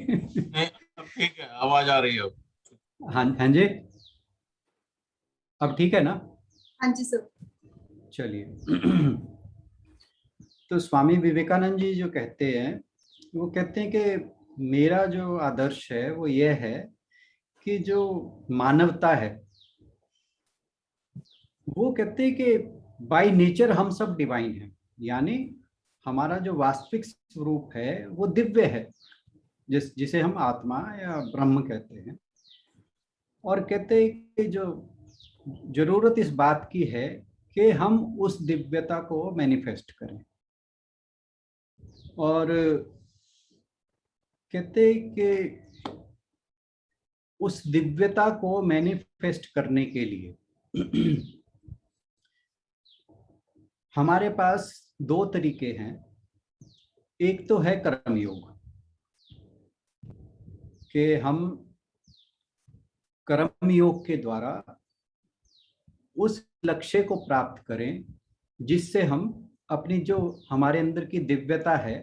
नहीं, अब ठीक है, आवाज आ रही है अब। हाँ हाँ जी, अब ठीक है ना? हाँ जी सर। चलिए। तो स्वामी विवेकानंद जी जो कहते हैं, वो कहते हैं कि मेरा जो आदर्श है वो ये है कि जो मानवता है, वो कहते हैं कि बाय नेचर हम सब डिवाइन हैं, यानी हमारा जो वास्तविक स्वरूप है वो दिव्य है, जिसे हम आत्मा या ब्रह्म कहते हैं। और कहते हैं कि जो जरूरत इस बात की है कि हम उस दिव्यता को मैनिफेस्ट करें। और कहते हैं कि उस दिव्यता को मैनिफेस्ट करने के लिए हमारे पास दो तरीके हैं। एक तो है कर्मयोग, कि हम कर्मयोग के द्वारा उस लक्ष्य को प्राप्त करें जिससे हम अपनी जो हमारे अंदर की दिव्यता है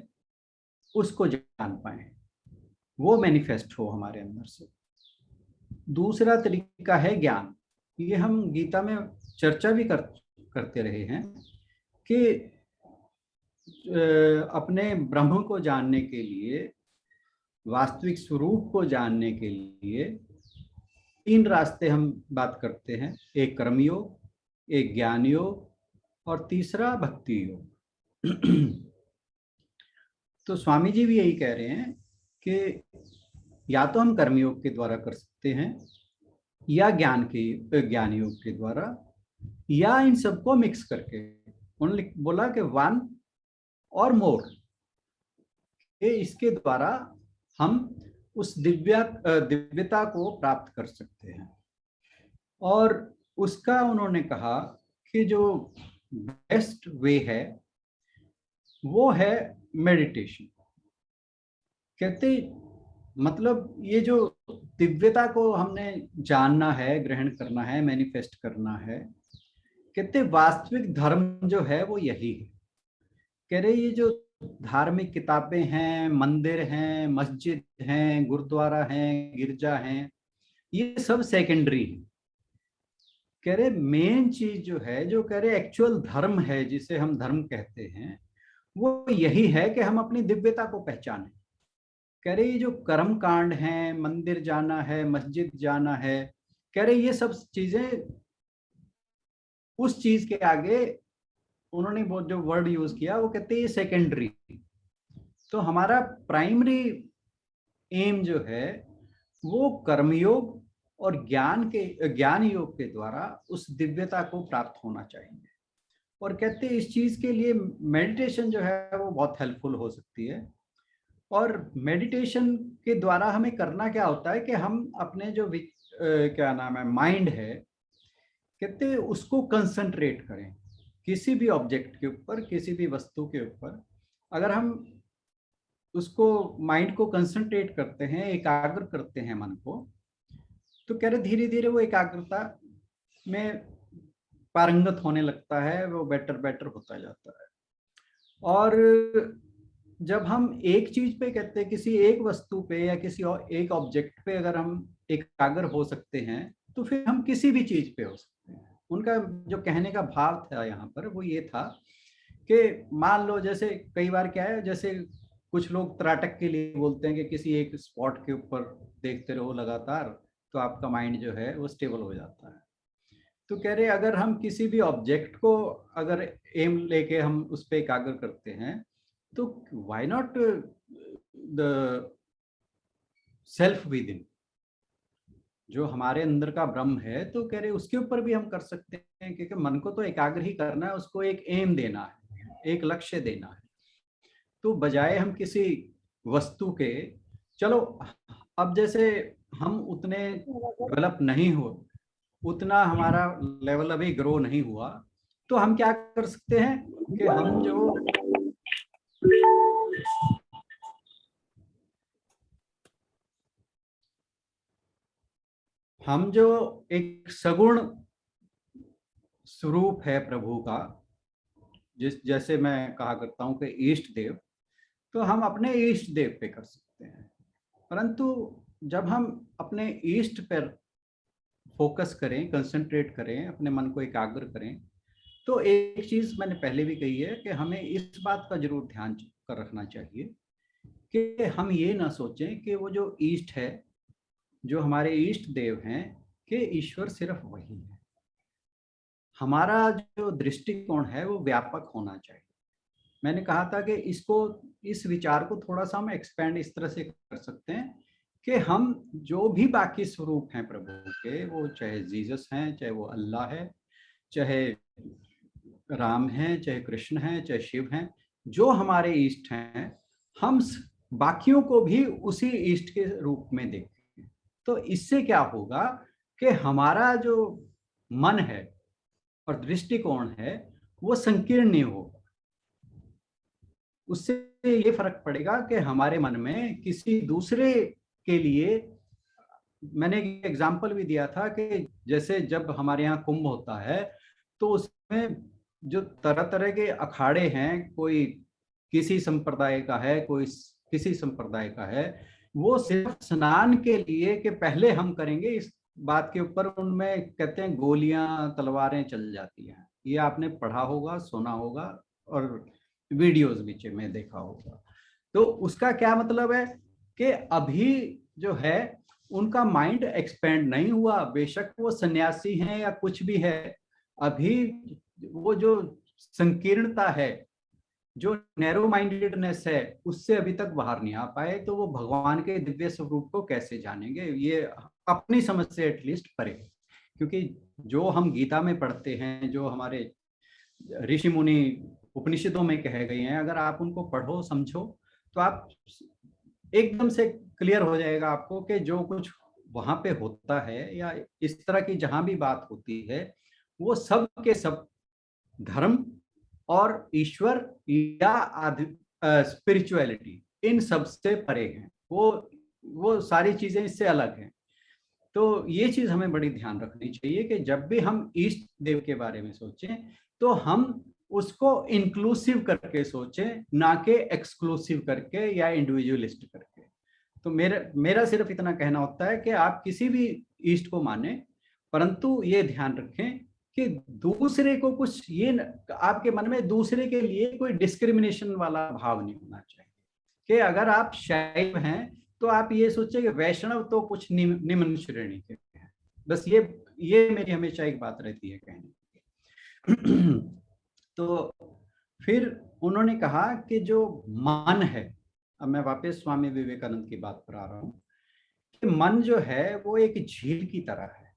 उसको जान पाए, वो मैनिफेस्ट हो हमारे अंदर से। दूसरा तरीका है ज्ञान। ये हम गीता में चर्चा भी करते रहे हैं कि अपने ब्रह्म को जानने के लिए, वास्तविक स्वरूप को जानने के लिए तीन रास्ते हम बात करते हैं। एक कर्मयोग, एक ज्ञान योग और तीसरा भक्ति योग। तो स्वामी जी भी यही कह रहे हैं कि या तो हम कर्मयोग के द्वारा कर सकते हैं, या ज्ञान योग के द्वारा, या इन सबको मिक्स करके। उन्होंने बोला कि वन और मोर, इसके द्वारा हम उस दिव्यता को प्राप्त कर सकते हैं। और उसका उन्होंने कहा कि जो बेस्ट वे है वो है मेडिटेशन। कहते मतलब ये जो दिव्यता को हमने जानना है, ग्रहण करना है, मैनिफेस्ट करना है, कहते वास्तविक धर्म जो है वो यही है। कह रहे ये जो धार्मिक किताबें हैं, मंदिर हैं, मस्जिद हैं, गुरुद्वारा हैं, गिरजा हैं, ये सब सेकेंडरी है। कह रहे मेन चीज जो है, जो कह रहे एक्चुअल धर्म है, जिसे हम धर्म कहते हैं, वो यही है कि हम अपनी दिव्यता को पहचानें। कह रहे ये जो कर्म कांड है, मंदिर जाना है, मस्जिद जाना है, कह रहे ये सब चीजें उस चीज के आगे, उन्होंने वो जो वर्ड यूज किया वो कहते हैं ये सेकेंडरी। तो हमारा प्राइमरी एम जो है वो कर्मयोग और ज्ञान योग के द्वारा उस दिव्यता को प्राप्त होना चाहिए। और कहते हैं इस चीज के लिए मेडिटेशन जो है वो बहुत हेल्पफुल हो सकती है। और मेडिटेशन के द्वारा हमें करना क्या होता है कि हम अपने जो क्या नाम है माइंड है, कहते हैं उसको कंसंट्रेट करें किसी भी ऑब्जेक्ट के ऊपर, किसी भी वस्तु के ऊपर। अगर हम उसको माइंड को कंसंट्रेट करते हैं, एकाग्र करते हैं मन को, तो कह रहे धीरे धीरे वो एकाग्रता में पारंगत होने लगता है, वो बेटर बेटर होता जाता है। और जब हम एक चीज पे, कहते हैं किसी एक वस्तु पे या किसी और एक ऑब्जेक्ट पे अगर हम एकाग्र हो सकते हैं, तो फिर हम किसी भी चीज पे हो सकते हैं। उनका जो कहने का भाव था यहाँ पर वो ये था कि मान लो जैसे कई बार क्या है, जैसे कुछ लोग त्राटक के लिए बोलते हैं कि किसी एक स्पॉट के ऊपर देखते रहो लगातार, तो आपका माइंड जो है वो स्टेबल हो जाता है। तो कह रहे अगर हम किसी भी ऑब्जेक्ट को अगर एम लेके हम उस पर एकाग्र करते हैं, तो why not the self with in, जो हमारे अंदर का ब्रह्म है, तो कह रहे उसके ऊपर भी हम कर सकते हैं, क्योंकि मन को तो एकाग्र ही करना है, उसको एक एम देना है, एक लक्ष्य देना है। तो बजाय हम किसी वस्तु के, चलो अब जैसे हम उतने डेवलप नहीं हो, उतना हमारा लेवल अभी ग्रो नहीं हुआ, तो हम क्या कर सकते हैं कि हम जो एक सगुण स्वरूप है प्रभु का, जैसे मैं कहा करता हूं कि इष्ट देव, तो हम अपने इष्ट देव पे कर सकते हैं। परंतु जब हम अपने ईस्ट पर फोकस करें, कंसंट्रेट करें, अपने मन को एकाग्र करें, तो एक चीज मैंने पहले भी कही है कि हमें इस बात का जरूर ध्यान कर रखना चाहिए कि हम ये ना सोचें कि वो जो ईस्ट है, जो हमारे इष्ट देव हैं, कि ईश्वर सिर्फ वही है। हमारा जो दृष्टिकोण है वो व्यापक होना चाहिए। मैंने कहा था कि इस विचार को थोड़ा सा हम एक्सपेंड इस तरह से कर सकते हैं कि हम जो भी बाकी स्वरूप हैं प्रभु के, वो चाहे जीसस हैं, चाहे वो अल्लाह है, चाहे राम हैं, चाहे कृष्ण हैं, चाहे शिव हैं, जो हमारे इष्ट हैं, हम बाकियों को भी उसी इष्ट के रूप में देखें। तो इससे क्या होगा कि हमारा जो मन है और दृष्टिकोण है वो संकीर्ण नहीं होगा। उससे ये फर्क पड़ेगा कि हमारे मन में किसी दूसरे के लिए, मैंने एक एग्जाम्पल भी दिया था कि जैसे जब हमारे यहाँ कुंभ होता है तो उसमें जो तरह तरह के अखाड़े हैं, कोई किसी संप्रदाय का है, कोई किसी संप्रदाय का है, वो सिर्फ स्नान के लिए कि पहले हम करेंगे इस बात के ऊपर, उनमें कहते हैं गोलियां तलवारें चल जाती हैं। ये आपने पढ़ा होगा, सुना होगा और वीडियोस बीच में देखा होगा। तो उसका क्या मतलब है कि अभी जो है उनका माइंड एक्सपेंड नहीं हुआ, बेशक वो सन्यासी हैं या कुछ भी है, अभी वो जो संकीर्णता है, जो नैरो माइंडेडनेस है, उससे अभी तक बाहर नहीं आ पाए। तो वो भगवान के दिव्य स्वरूप को कैसे जानेंगे, ये अपनी समझ से एटलीस्ट परे। क्योंकि जो हम गीता में पढ़ते हैं, जो हमारे ऋषि मुनि उपनिषदों में कहे गए हैं, अगर आप उनको पढ़ो समझो तो आप एकदम से क्लियर हो जाएगा आपको कि जो कुछ वहां पे होता है या इस तरह की जहां भी बात होती है, वो सब के सब धर्म और ईश्वर या स्पिरिचुअलिटी, इन सब से परे हैं। वो सारी चीजें इससे अलग हैं। तो ये चीज हमें बड़ी ध्यान रखनी चाहिए कि जब भी हम इष्ट देव के बारे में सोचें तो हम उसको इंक्लूसिव करके सोचें, ना कि एक्सक्लूसिव करके या इंडिविजुअलिस्ट करके। तो मेरा सिर्फ इतना कहना होता है कि आप किसी भी इष्ट को माने, परंतु ये ध्यान रखें कि दूसरे को कुछ ये आपके मन में दूसरे के लिए कोई डिस्क्रिमिनेशन वाला भाव नहीं होना चाहिए कि अगर आप शैव हैं तो आप ये सोचें कि वैष्णव तो कुछ निम्न श्रेणी के हैं। बस ये मेरी हमेशा एक बात रहती है कहने। तो फिर उन्होंने कहा कि जो मन है, अब मैं वापस स्वामी विवेकानंद की बात पर आ रहा हूं, कि मन जो है वो एक झील की तरह है,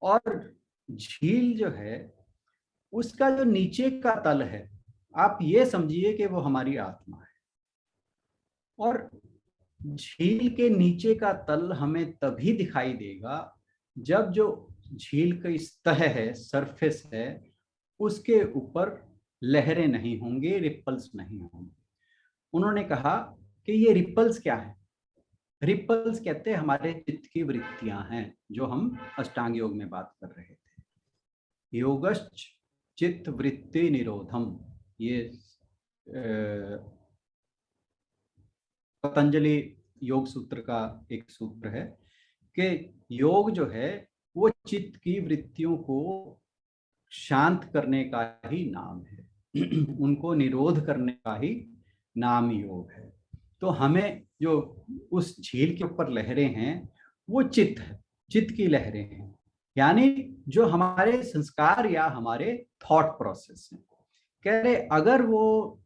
और झील जो है उसका जो नीचे का तल है, आप ये समझिए कि वो हमारी आत्मा है। और झील के नीचे का तल हमें तभी दिखाई देगा जब जो झील की सतह है, सरफेस है, उसके ऊपर लहरें नहीं होंगे, रिपल्स नहीं होंगे। उन्होंने कहा कि ये रिपल्स क्या है? रिपल्स कहते हैं हमारे चित्त की वृत्तियां हैं, जो हम अष्टांग योग में बात कर रहे थे। योगश्च चित्त वृत्ति निरोधम, ये पतंजलि योग सूत्र का एक सूत्र है कि योग जो है वो चित्त की वृत्तियों को शांत करने का ही नाम है। उनको निरोध करने का ही नाम योग है। तो हमें जो उस झील के ऊपर लहरें हैं वो चित्त है, चित्त की लहरें हैं, यानी जो हमारे संस्कार या हमारे थॉट प्रोसेस हैं। कह रहे अगर वो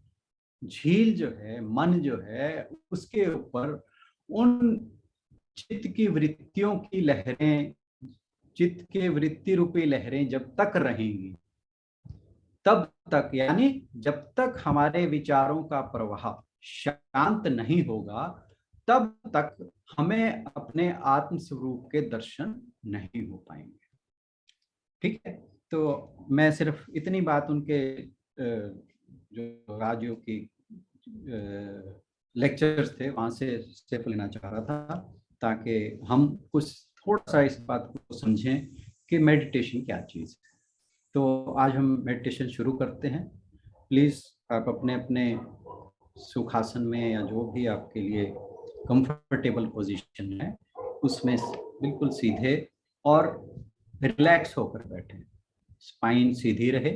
झील जो है, मन जो है, उसके ऊपर उन चित्त की वृत्तियों की लहरें, चित्त के वृत्ति रूपी लहरें जब तक रहेंगी, तब तक, यानी जब तक हमारे विचारों का प्रवाह शांत नहीं होगा, तब तक हमें अपने आत्म स्वरूप के दर्शन नहीं हो पाएंगे। ठीक है, तो मैं सिर्फ इतनी बात उनके जो राजयोग की लेक्चर्स थे वहां से स्टेप लेना चाह रहा था, ताकि हम कुछ थोड़ा सा इस बात को समझें कि मेडिटेशन क्या चीज़ है। तो आज हम मेडिटेशन शुरू करते हैं। प्लीज़ आप अपने अपने सुखासन में या जो भी आपके लिए कंफर्टेबल पोजीशन है उसमें बिल्कुल सीधे और रिलैक्स होकर बैठे, स्पाइन सीधी रहे।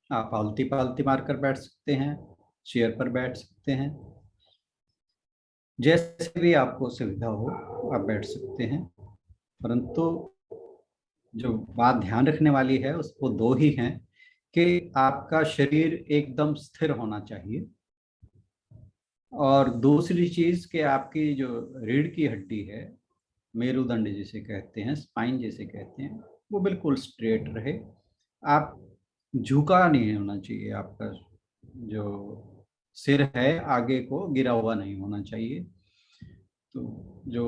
आप आलती पालती मारकर बैठ सकते हैं, चेयर पर बैठ सकते हैं, जैसे भी आपको सुविधा हो आप बैठ सकते हैं। परंतु जो बात ध्यान रखने वाली है उसको दो ही हैं कि आपका शरीर एकदम स्थिर होना चाहिए, और दूसरी चीज कि आपकी जो रीढ़ की हड्डी है, मेरुदंड जिसे कहते हैं, स्पाइन जिसे कहते हैं, वो बिल्कुल स्ट्रेट रहे। आप झुका नहीं होना चाहिए, आपका जो सिर है आगे को गिरा हुआ नहीं होना चाहिए। तो जो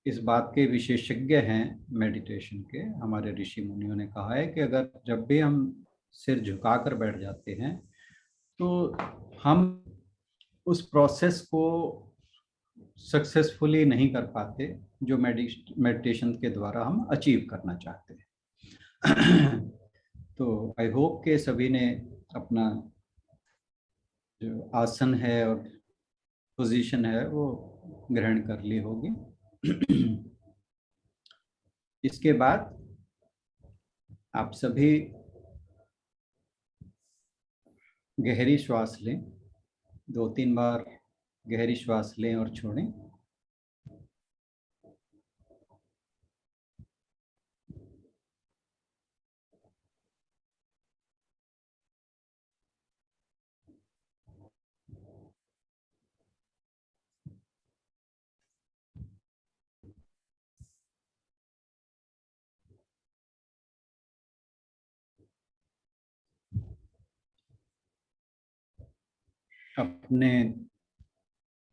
इस बात के विशेषज्ञ हैं मेडिटेशन के, हमारे ऋषि मुनियों ने कहा है कि अगर जब भी हम सिर झुकाकर बैठ जाते हैं तो हम उस प्रोसेस को सक्सेसफुली नहीं कर पाते जो मेडिटेशन के द्वारा हम अचीव करना चाहते हैं। तो आई होप के सभी ने अपना जो आसन है और पोजीशन है वो ग्रहण कर ली होगी। इसके बाद आप सभी गहरी श्वास लें, 2-3 बार गहरी श्वास लें और छोड़ें। अपने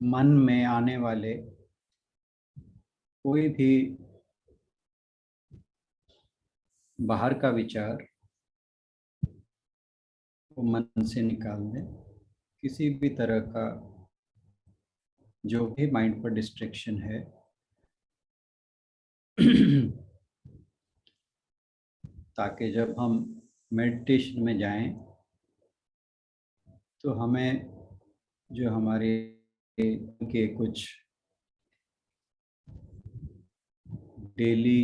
मन में आने वाले कोई भी बाहर का विचार वो मन से निकाल दें। किसी भी तरह का जो भी माइंड पर डिस्ट्रैक्शन है, ताकि जब हम मेडिटेशन में जाएं तो हमें जो हमारे के कुछ डेली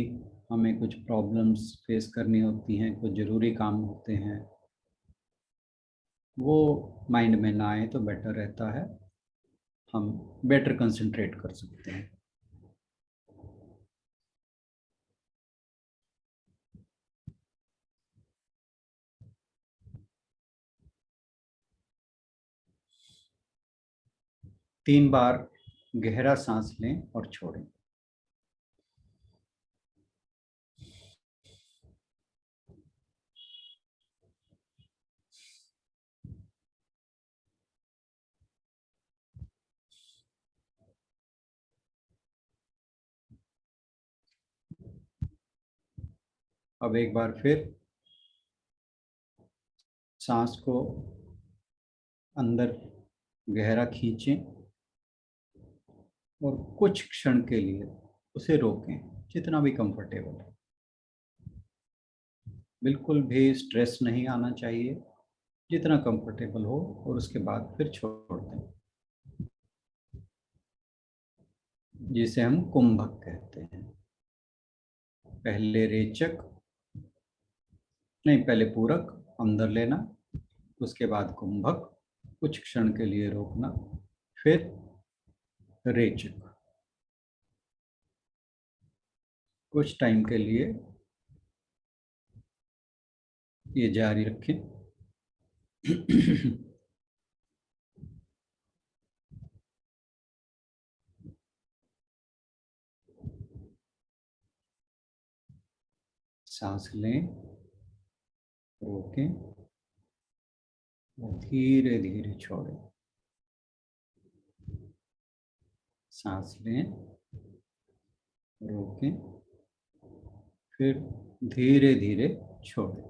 हमें कुछ प्रॉब्लम्स फेस करनी होती हैं, कुछ ज़रूरी काम होते हैं, वो माइंड में ना आए तो बेटर रहता है, हम बेटर कंसंट्रेट कर सकते हैं। तीन बार गहरा सांस लें और छोड़ें। अब एक बार फिर सांस को अंदर गहरा खींचें और कुछ क्षण के लिए उसे रोकें, जितना भी कंफर्टेबल है। बिल्कुल भी स्ट्रेस नहीं आना चाहिए, जितना कंफर्टेबल हो, और उसके बाद फिर छोड़ दें, जिसे हम कुंभक कहते हैं। पहले रेचक, नहीं, पहले पूरक अंदर लेना, उसके बाद कुंभक, कुछ क्षण के लिए रोकना, फिर रेचक, कुछ टाइम के लिए ये जारी रखें। सांस लें, रोकें और धीरे धीरे छोड़ें। सांस लें, रोकें, फिर धीरे धीरे छोड़ें।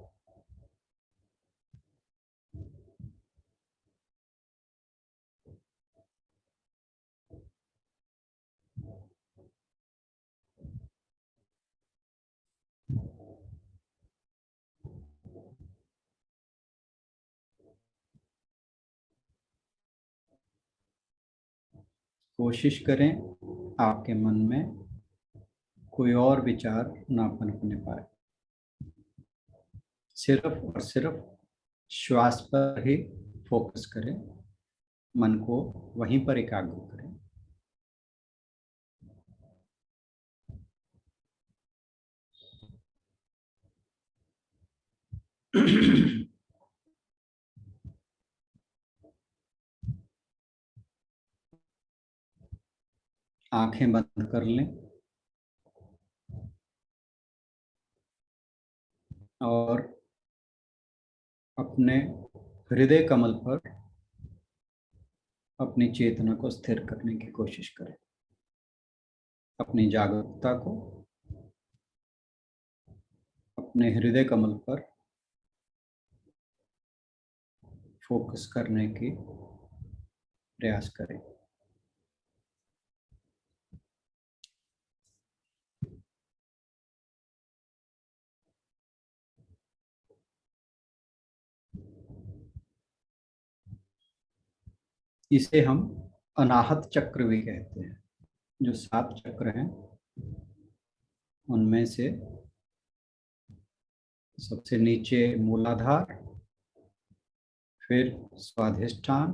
कोशिश करें आपके मन में कोई और विचार ना पनपने पाए, सिर्फ और सिर्फ श्वास पर ही फोकस करें, मन को वहीं पर एकाग्र करें। आंखें बंद कर लें और अपने हृदय कमल पर अपनी चेतना को स्थिर करने की कोशिश करें। अपनी जागरूकता को अपने हृदय कमल पर फोकस करने की प्रयास करें। इसे हम अनाहत चक्र भी कहते हैं। जो 7 चक्र हैं उनमें से सबसे नीचे मूलाधार, फिर स्वाधिष्ठान,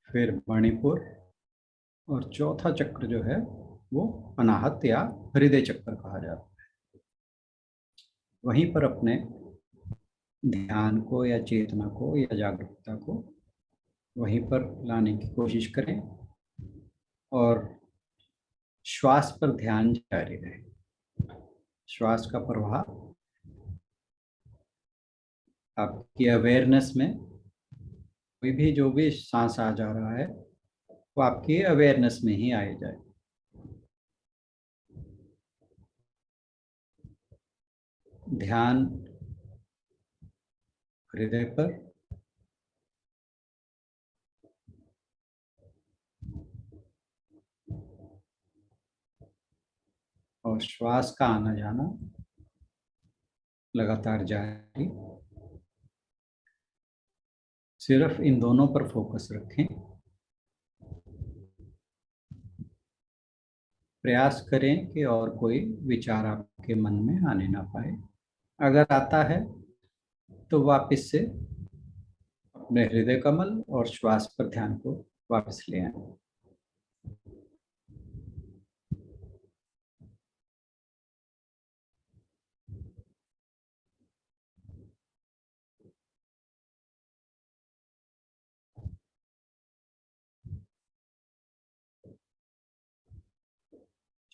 फिर मणिपुर और चौथा चक्र जो है वो अनाहत या हृदय चक्र कहा जाता है। वहीं पर अपने ध्यान को या चेतना को या जागरूकता को वहीं पर लाने की कोशिश करें और श्वास पर ध्यान जारी रहे। श्वास का प्रवाह आपकी अवेयरनेस में कोई भी जो भी सांस आ जा रहा है वो आपकी अवेयरनेस में ही आए जाए। ध्यान हृदय पर और श्वास का आना जाना लगातार जारी। सिर्फ इन दोनों पर फोकस रखें। प्रयास करें कि और कोई विचार आपके मन में आने ना पाए। अगर आता है तो वापस से अपने हृदय कमल और श्वास पर ध्यान को वापस ले आए।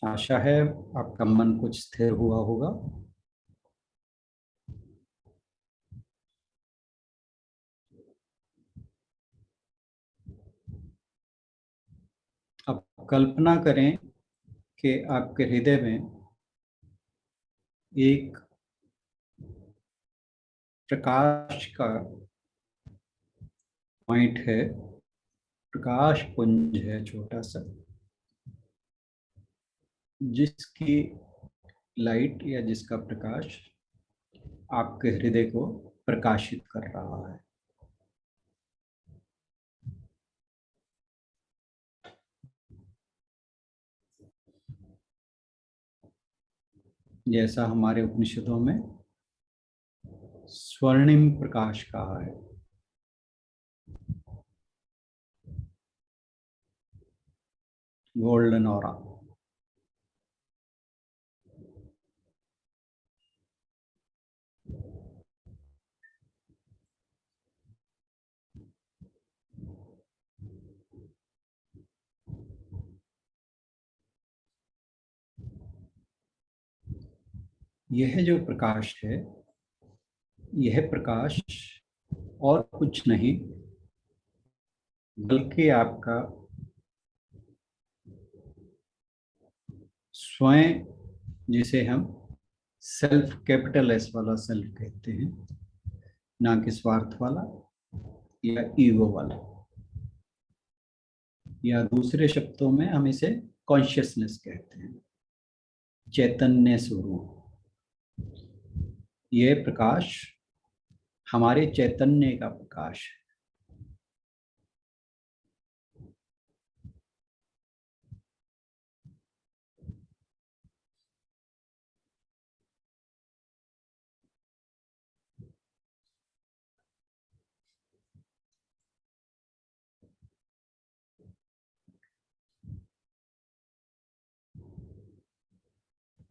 आशा है आपका मन कुछ स्थिर हुआ होगा। अब कल्पना करें कि आपके हृदय में एक प्रकाश का पॉइंट है, प्रकाश पुंज है छोटा सा, जिसकी लाइट या जिसका प्रकाश आपके हृदय को प्रकाशित कर रहा है। जैसा हमारे उपनिषदों में स्वर्णिम प्रकाश कहा है। Golden aura. यह जो प्रकाश है, यह प्रकाश और कुछ नहीं बल्कि आपका स्वयं, जिसे हम सेल्फ, कैपिटल एस वाला सेल्फ कहते हैं, ना कि स्वार्थ वाला या ईगो वाला, या दूसरे शब्दों में हम इसे कॉन्शियसनेस कहते हैं, चैतन्य स्वरूप। यह प्रकाश हमारे चैतन्य का प्रकाश है।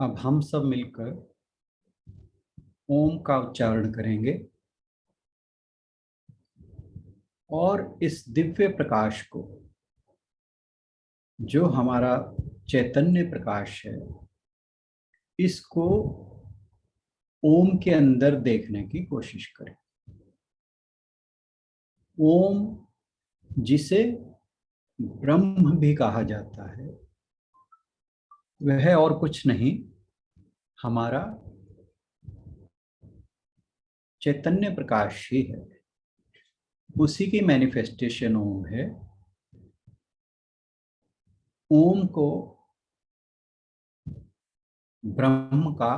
अब हम सब मिलकर ओम का उच्चारण करेंगे और इस दिव्य प्रकाश को, जो हमारा चैतन्य प्रकाश है, इसको ओम के अंदर देखने की कोशिश करें। ओम, जिसे ब्रह्म भी कहा जाता है, वह और कुछ नहीं, हमारा चैतन्य प्रकाश ही है। उसी की मैनिफेस्टेशन ओम है। ओम को ब्रह्म का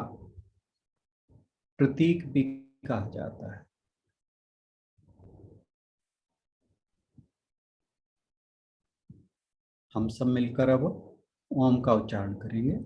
प्रतीक भी कहा जाता है। हम सब मिलकर अब ओम का उच्चारण करेंगे।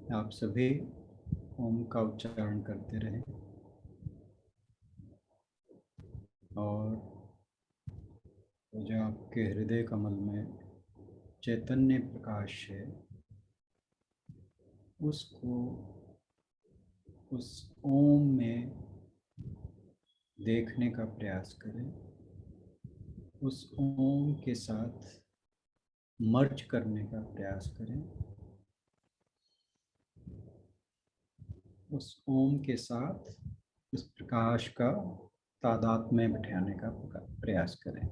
आप सभी ओम का उच्चारण करते रहें और जो आपके हृदय कमल में चैतन्य प्रकाश है, उसको उस ओम में देखने का प्रयास करें। उस ओम के साथ मर्ज करने का प्रयास करें। उस ओम के साथ उस प्रकाश का तादाद में बिठाने का प्रयास करें।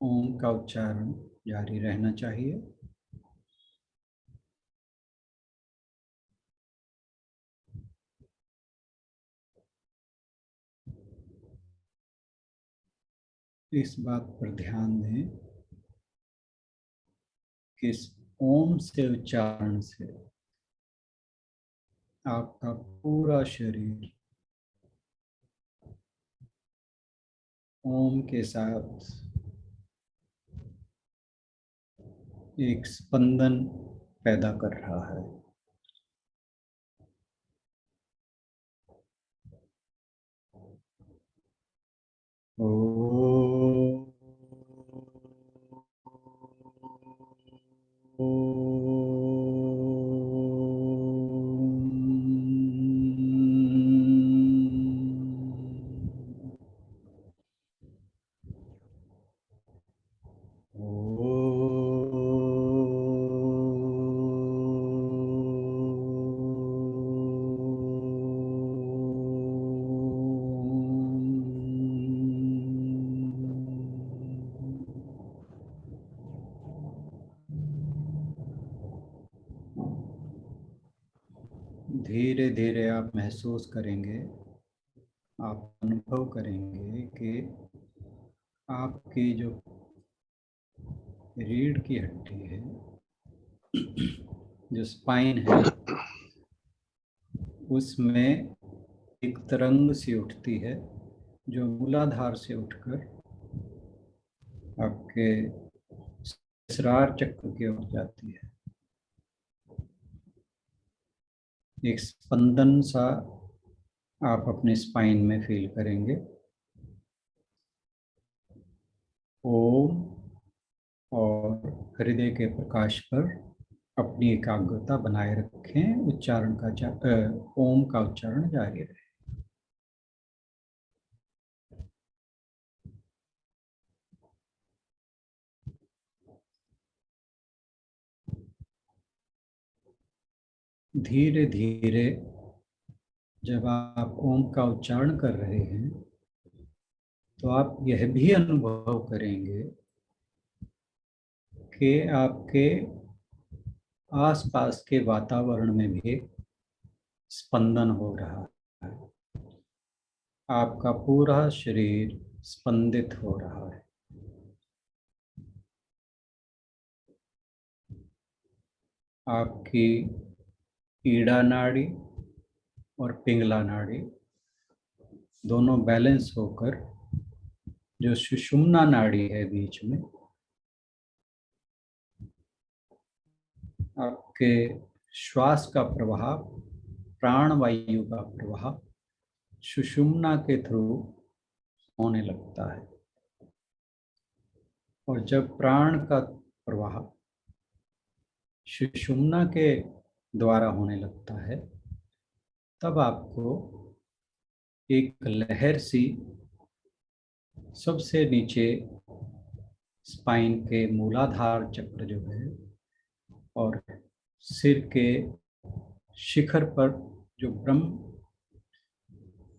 ओम का उच्चारण जारी रहना चाहिए। इस बात पर ध्यान दें कि इस ओम से उच्चारण से आपका पूरा शरीर ओम के साथ एक स्पंदन पैदा कर रहा है। धीरे धीरे आप महसूस करेंगे, आप अनुभव करेंगे कि आपकी जो रीढ़ की हड्डी है, जो स्पाइन है, उसमें एक तरंग सी उठती है जो मूलाधार से उठकर आपके सहस्रार चक्र की ओर जाती है। एक स्पंदन सा आप अपने स्पाइन में फील करेंगे। ओम और हृदय के प्रकाश पर अपनी एकाग्रता बनाए रखें। उच्चारण का ओम का उच्चारण जारी रहे। धीरे धीरे जब आप ओम का उच्चारण कर रहे हैं तो आप यह भी अनुभव करेंगे कि आपके आसपास के वातावरण में भी स्पंदन हो रहा है। आपका पूरा शरीर स्पंदित हो रहा है। आपकी ईड़ा नाड़ी और पिंगला नाड़ी दोनों बैलेंस होकर जो सुषुम्ना नाड़ी है बीच में, आपके श्वास का प्रवाह, प्राण वायु का प्रवाह सुषुम्ना के थ्रू होने लगता है। और जब प्राण का प्रवाह सुषुम्ना के द्वारा होने लगता है तब आपको एक लहर सी सबसे नीचे स्पाइन के मूलाधार चक्र जो है और सिर के शिखर पर जो ब्रह्म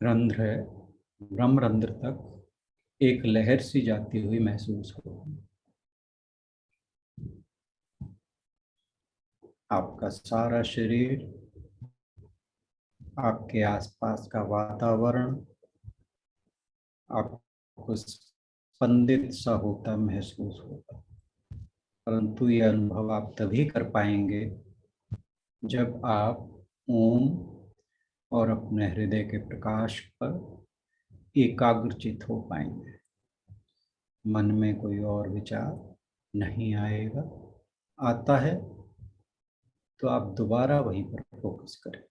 रंध्र है, ब्रह्म रंध्र तक एक लहर सी जाती हुई महसूस होगी। आपका सारा शरीर, आपके आसपास का वातावरण आपको स्पंदित सा होता महसूस होगा। परंतु यह अनुभव आप तभी कर पाएंगे जब आप ओम और अपने हृदय के प्रकाश पर एकाग्रचित हो पाएंगे। मन में कोई और विचार नहीं आएगा। आता है तो आप दोबारा वहीं पर फोकस करें।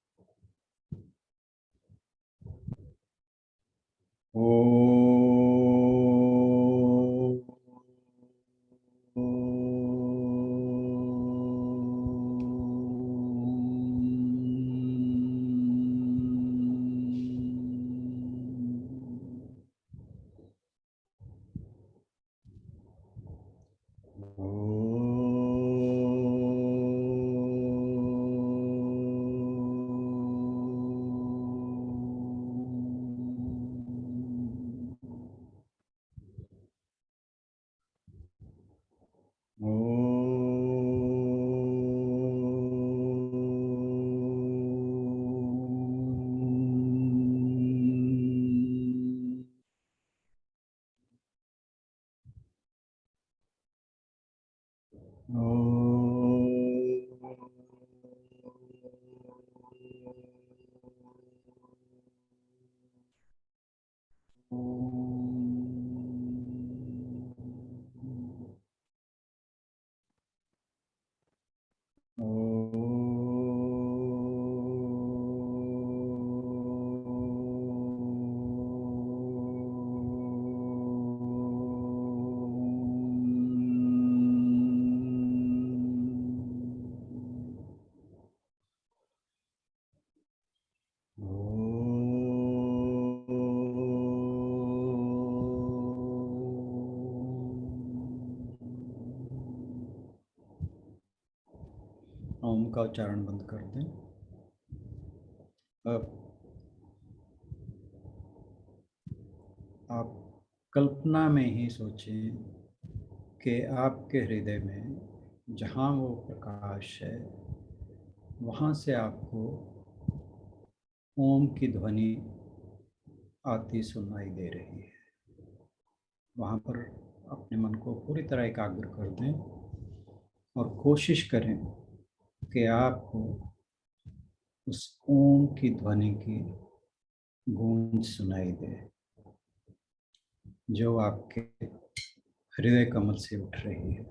ओम का उच्चारण बंद कर दें। अब आप कल्पना में ही सोचें कि आपके हृदय में जहाँ वो प्रकाश है वहाँ से आपको ओम की ध्वनि आती सुनाई दे रही है। वहाँ पर अपने मन को पूरी तरह एकाग्र कर दें और कोशिश करें कि आपको उस ओम की ध्वनि की गूंज सुनाई दे जो आपके हृदय कमल से उठ रही है।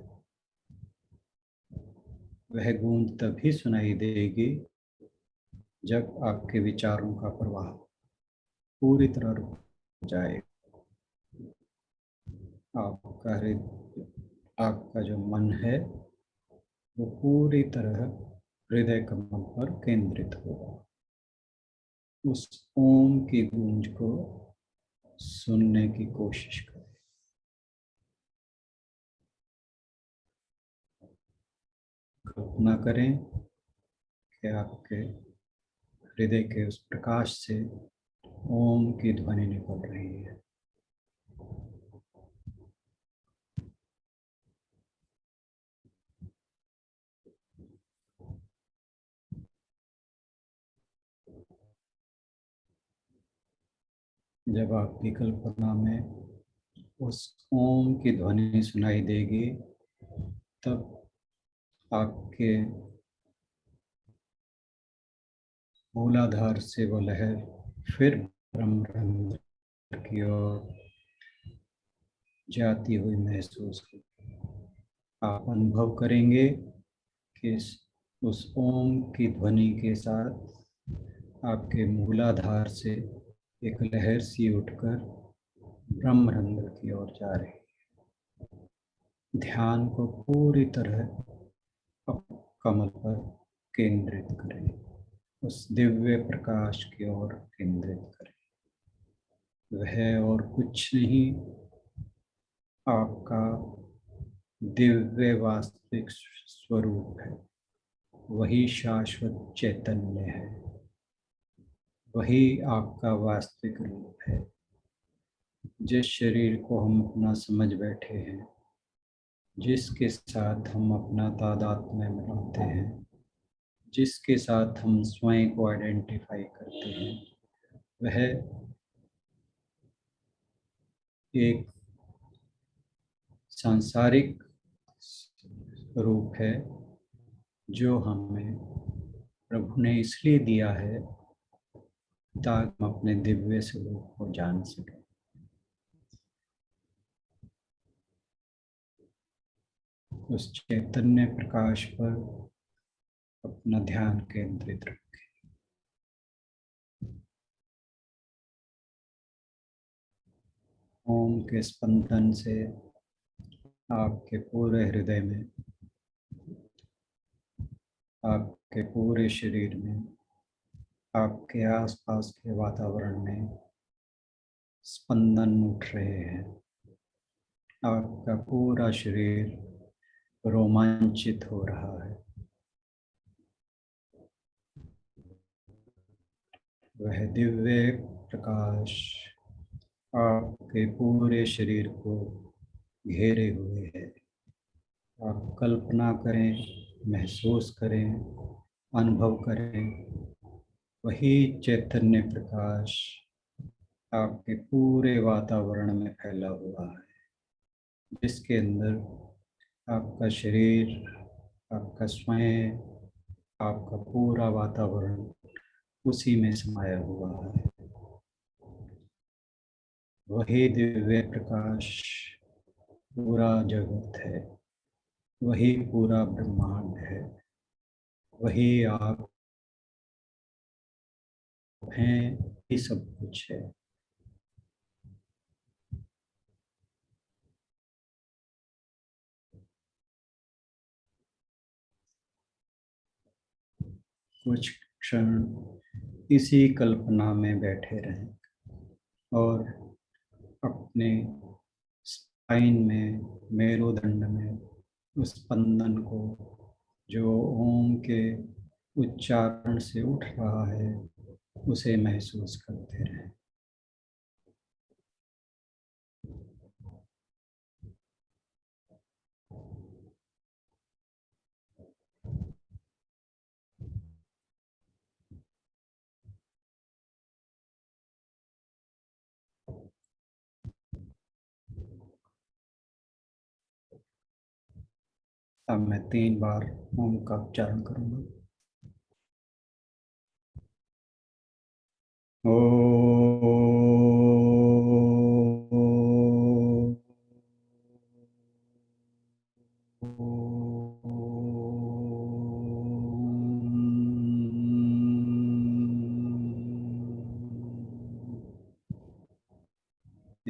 वह गूंज तभी सुनाई देगी जब आपके विचारों का प्रवाह पूरी तरह रुक जाए। आपका हृदय, आपका जो मन है वो पूरी तरह हृदय कमल पर केंद्रित होगा। उस ओम की गूंज को सुनने की कोशिश करें। कल्पना करें कि आपके हृदय के उस प्रकाश से ओम की ध्वनि निकल रही है। जब आपकी कल्पना में उस ओम की ध्वनि सुनाई देगी, तब आपके मूलाधार से वो लहर फिर ब्रह्मांड की ओर जाती हुई महसूस होगी। आप अनुभव करेंगे कि उस ओम की ध्वनि के साथ आपके मूलाधार से एक लहर सी उठकर ब्रह्मरंध्र की ओर जा रही है। ध्यान को पूरी तरह कमल पर केंद्रित करें, उस दिव्य प्रकाश की ओर केंद्रित करें। वह और कुछ नहीं, आपका दिव्य वास्तविक स्वरूप है। वही शाश्वत चैतन्य है, वही आपका वास्तविक रूप है। जिस शरीर को हम अपना समझ बैठे हैं, जिसके साथ हम अपना तादात्म्य बनाते हैं, जिसके साथ हम स्वयं को आइडेंटिफाई करते हैं, वह एक सांसारिक रूप है जो हमें प्रभु ने इसलिए दिया है ताकि हम अपने दिव्य स्वरूप को जान सकें। उस चैतन्य प्रकाश पर अपना ध्यान केंद्रित रखें। ओम के स्पंदन से आपके पूरे हृदय में, आपके पूरे शरीर में, आपके आसपास के वातावरण में स्पंदन उठ रहे हैं। आपका पूरा शरीर रोमांचित हो रहा है। वह दिव्य प्रकाश आपके पूरे शरीर को घेरे हुए है। आप कल्पना करें, महसूस करें, अनुभव करें, वही चैतन्य प्रकाश आपके पूरे वातावरण में फैला हुआ है, जिसके अंदर आपका शरीर, आपका स्वयं, आपका पूरा वातावरण उसी में समाया हुआ है। वही दिव्य प्रकाश पूरा जगत है, वही पूरा ब्रह्मांड है, वही आप हैं, ये सब कुछ है। कुछ क्षण इसी कल्पना में बैठे रहें और अपने स्पाइन में, मेरुदंड में उस स्पंदन को जो ओम के उच्चारण से उठ रहा है उसे महसूस करते रहें। अब मैं 3 बार ओम का उच्चारण करूंगा।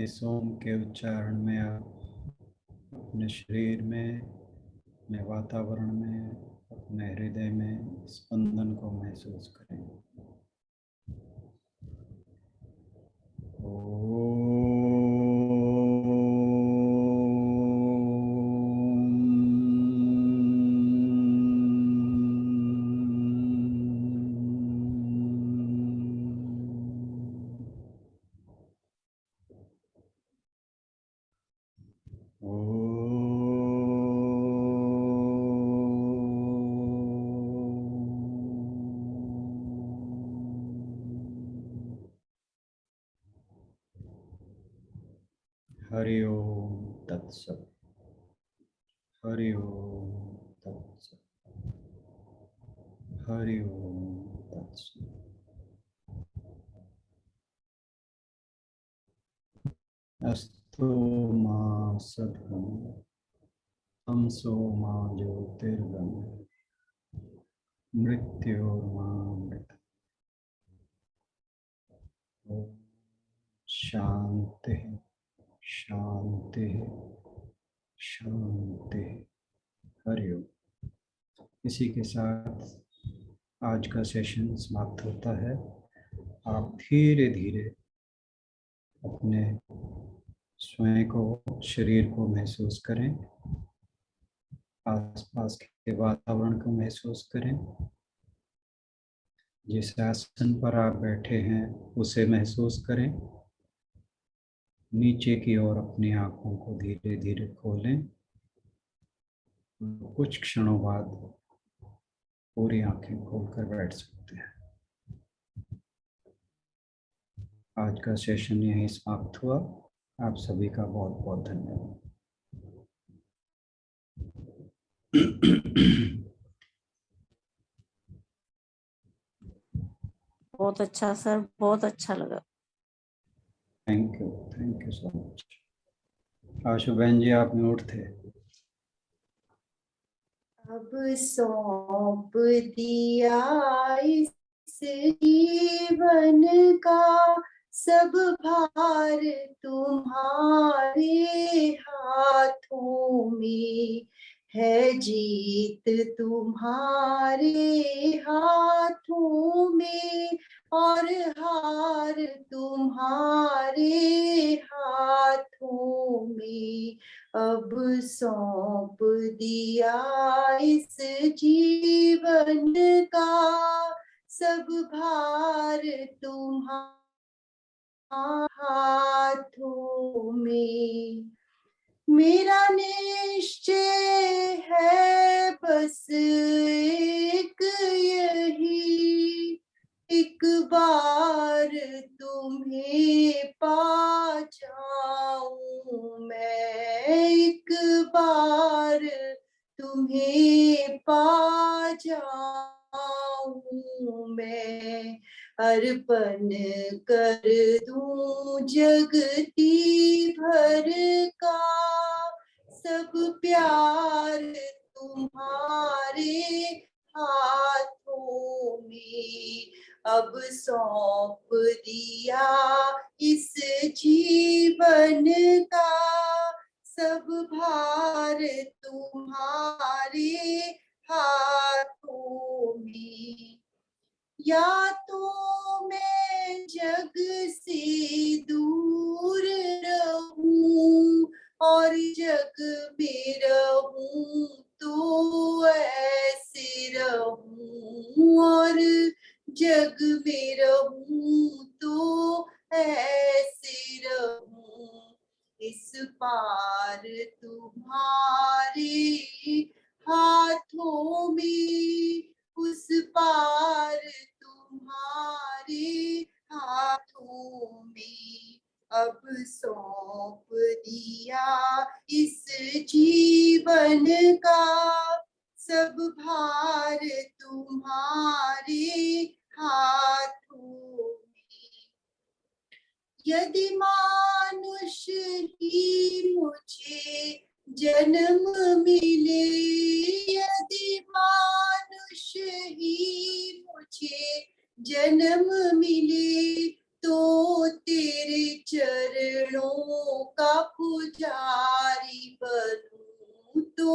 इस ओम के उच्चारण में आप अपने शरीर में, अपने वातावरण में, अपने हृदय में स्पंदन को महसूस करें। हरि ओम तत्सत। हरि ओम तत्सत। हरि ओम तत्सत। अस्तु मा सद्गमः तमसो मा ज्योतिर्गमः मृत्योर्मामृतम्। ओम शांति शांति शांति। हरि ओम। इसी के साथ आज का सेशन समाप्त होता है। आप धीरे धीरे अपने स्वयं को, शरीर को महसूस करें, आसपास के वातावरण को महसूस करें। जिस आसन पर आप बैठे हैं उसे महसूस करें। नीचे की ओर अपनी आंखों को धीरे धीरे खोलें। कुछ क्षणों बाद पूरी आंखें खोलकर बैठ सकते हैं। आज का सेशन यहीं समाप्त हुआ। आप सभी का बहुत बहुत धन्यवाद। बहुत अच्छा सर, बहुत अच्छा लगा। Thank you so much. Ashu बहन जी, आप म्यूट थे। अब सौंप दिया इस जीवन का सब भार तुम्हारे हाथों में है। जीत तुम्हारे हाथों में और हार तुम्हारे हाथों में। अब सौंप दिया इस जीवन का सब भार तुम्हारे हाथों में। मेरा निश्चय है बस एक यही, एक बार तुम्हें पा जाऊं मैं, एक बार तुम्हें पा जाऊं मैं। अर्पण कर दूं जगती भर का सब प्यार तुम्हारे हाथों में। अब सौंप दिया इस जीवन का सब भार तुम्हारे हाथों में। या तो मैं जग से दूर रहूं और जग में रहूं तो ऐसे रहूं, और जग में रहूं तो ऐसे रहूं। इस पार तुम्हारे हाथों में, उस पार तुम्हारे हाथों में। अब सौंप दिया इस जीवन का सब भार तुम्हारे हाथों में। यदि मानुष ही मुझे जन्म मिले, यदि मानुष ही मुझे जन्म मिले तो तेरे चरणों पुजारी बनूं तो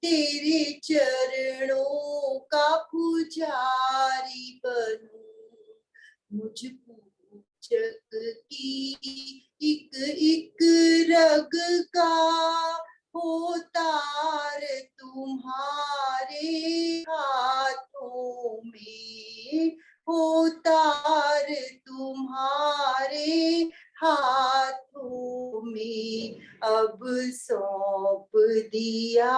तेरे चरणों का पुजारी बनूं। मुझ पूजक की एक एक रग का हो तार तुम्हारे हाथों में, हो तार तुम्हारे हाथों में। अब सौंप दिया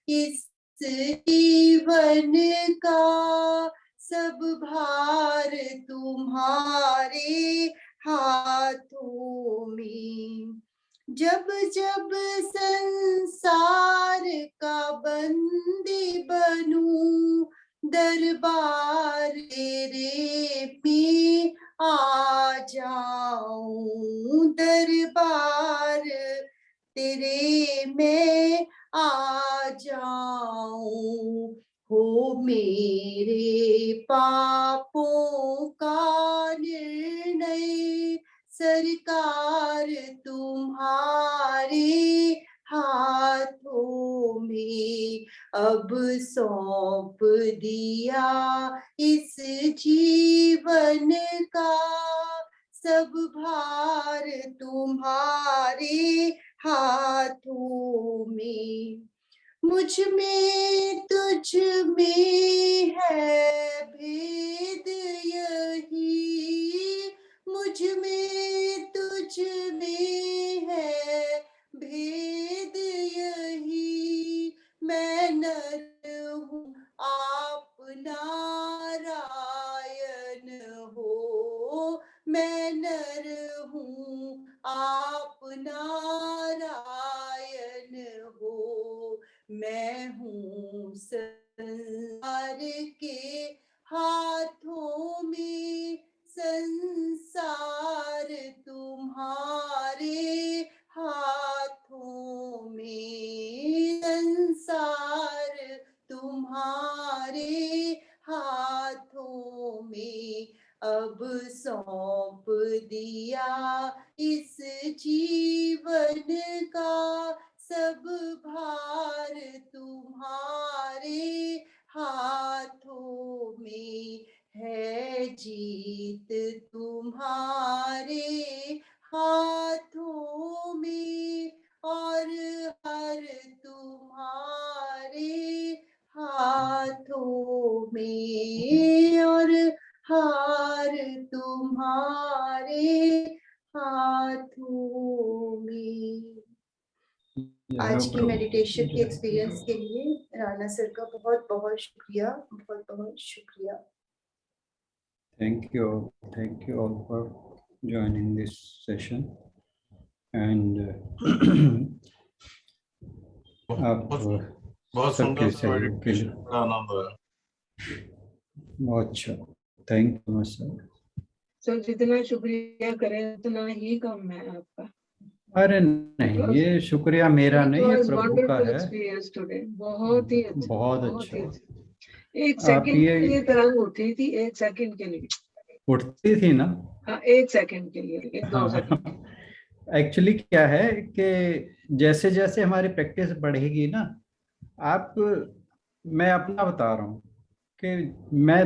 इस जीवन का सब भार तुम्हारे हाथों में। जब जब संसार का बंदी बनूं दरबार तेरे में आ जाऊं, दरबार तेरे में आ जाऊं। हो मेरे पापों का निर्णय सरकार तुम्हारे हाथों में। अब सौंप दिया इस जीवन का सब भार तुम्हारे हाथों में। मुझ में तुझ में है भेद यही, मुझ में तुझ में है भेद यही। मैं नर हूँ आप नारायण हो, मैं नर हूँ आप नारायण हो। मैं हूँ संसार के हाथों में, संसार तुम्हारे हाथों में, संसार तुम्हारे हाथों में। अब सौंप दिया इस जीवन का सब भार तुम्हारे हाथों में। है जीत तुम्हारे हाथों में और हर तुम्हारे हाथों में, और हार तुम्हारे हाथों में। आज की मेडिटेशन के एक्सपीरियंस के लिए राणा सर का बहुत बहुत शुक्रिया, बहुत बहुत शुक्रिया। Thank you all for joining this session. And आप बहुत सबके सुंदर सहयोग के लिए मेडिटेशन, बड़ा आनंद आया। बहुत अच्छा, थैंक यू सर। सर जितना शुक्रिया करें उतना ही कम है आपका। अरे नहीं, ये शुक्रिया मेरा नहीं, ये प्रभु का है। एक्सपीरियंस टुडे बहुत ही अच्छा, बहुत अच्छा। एक आप सेकंड ये के लिए तरंग उठी थी, एक सेकंड के लिए उठती थी ना। हाँ, एक सेकंड के लिए, एक दो सेकंड। एक्चुअली क्या है कि जैसे जैसे हमारी प्रैक्टिस बढ़ेगी ना, आप, मैं अपना बता रहा हूँ कि मैं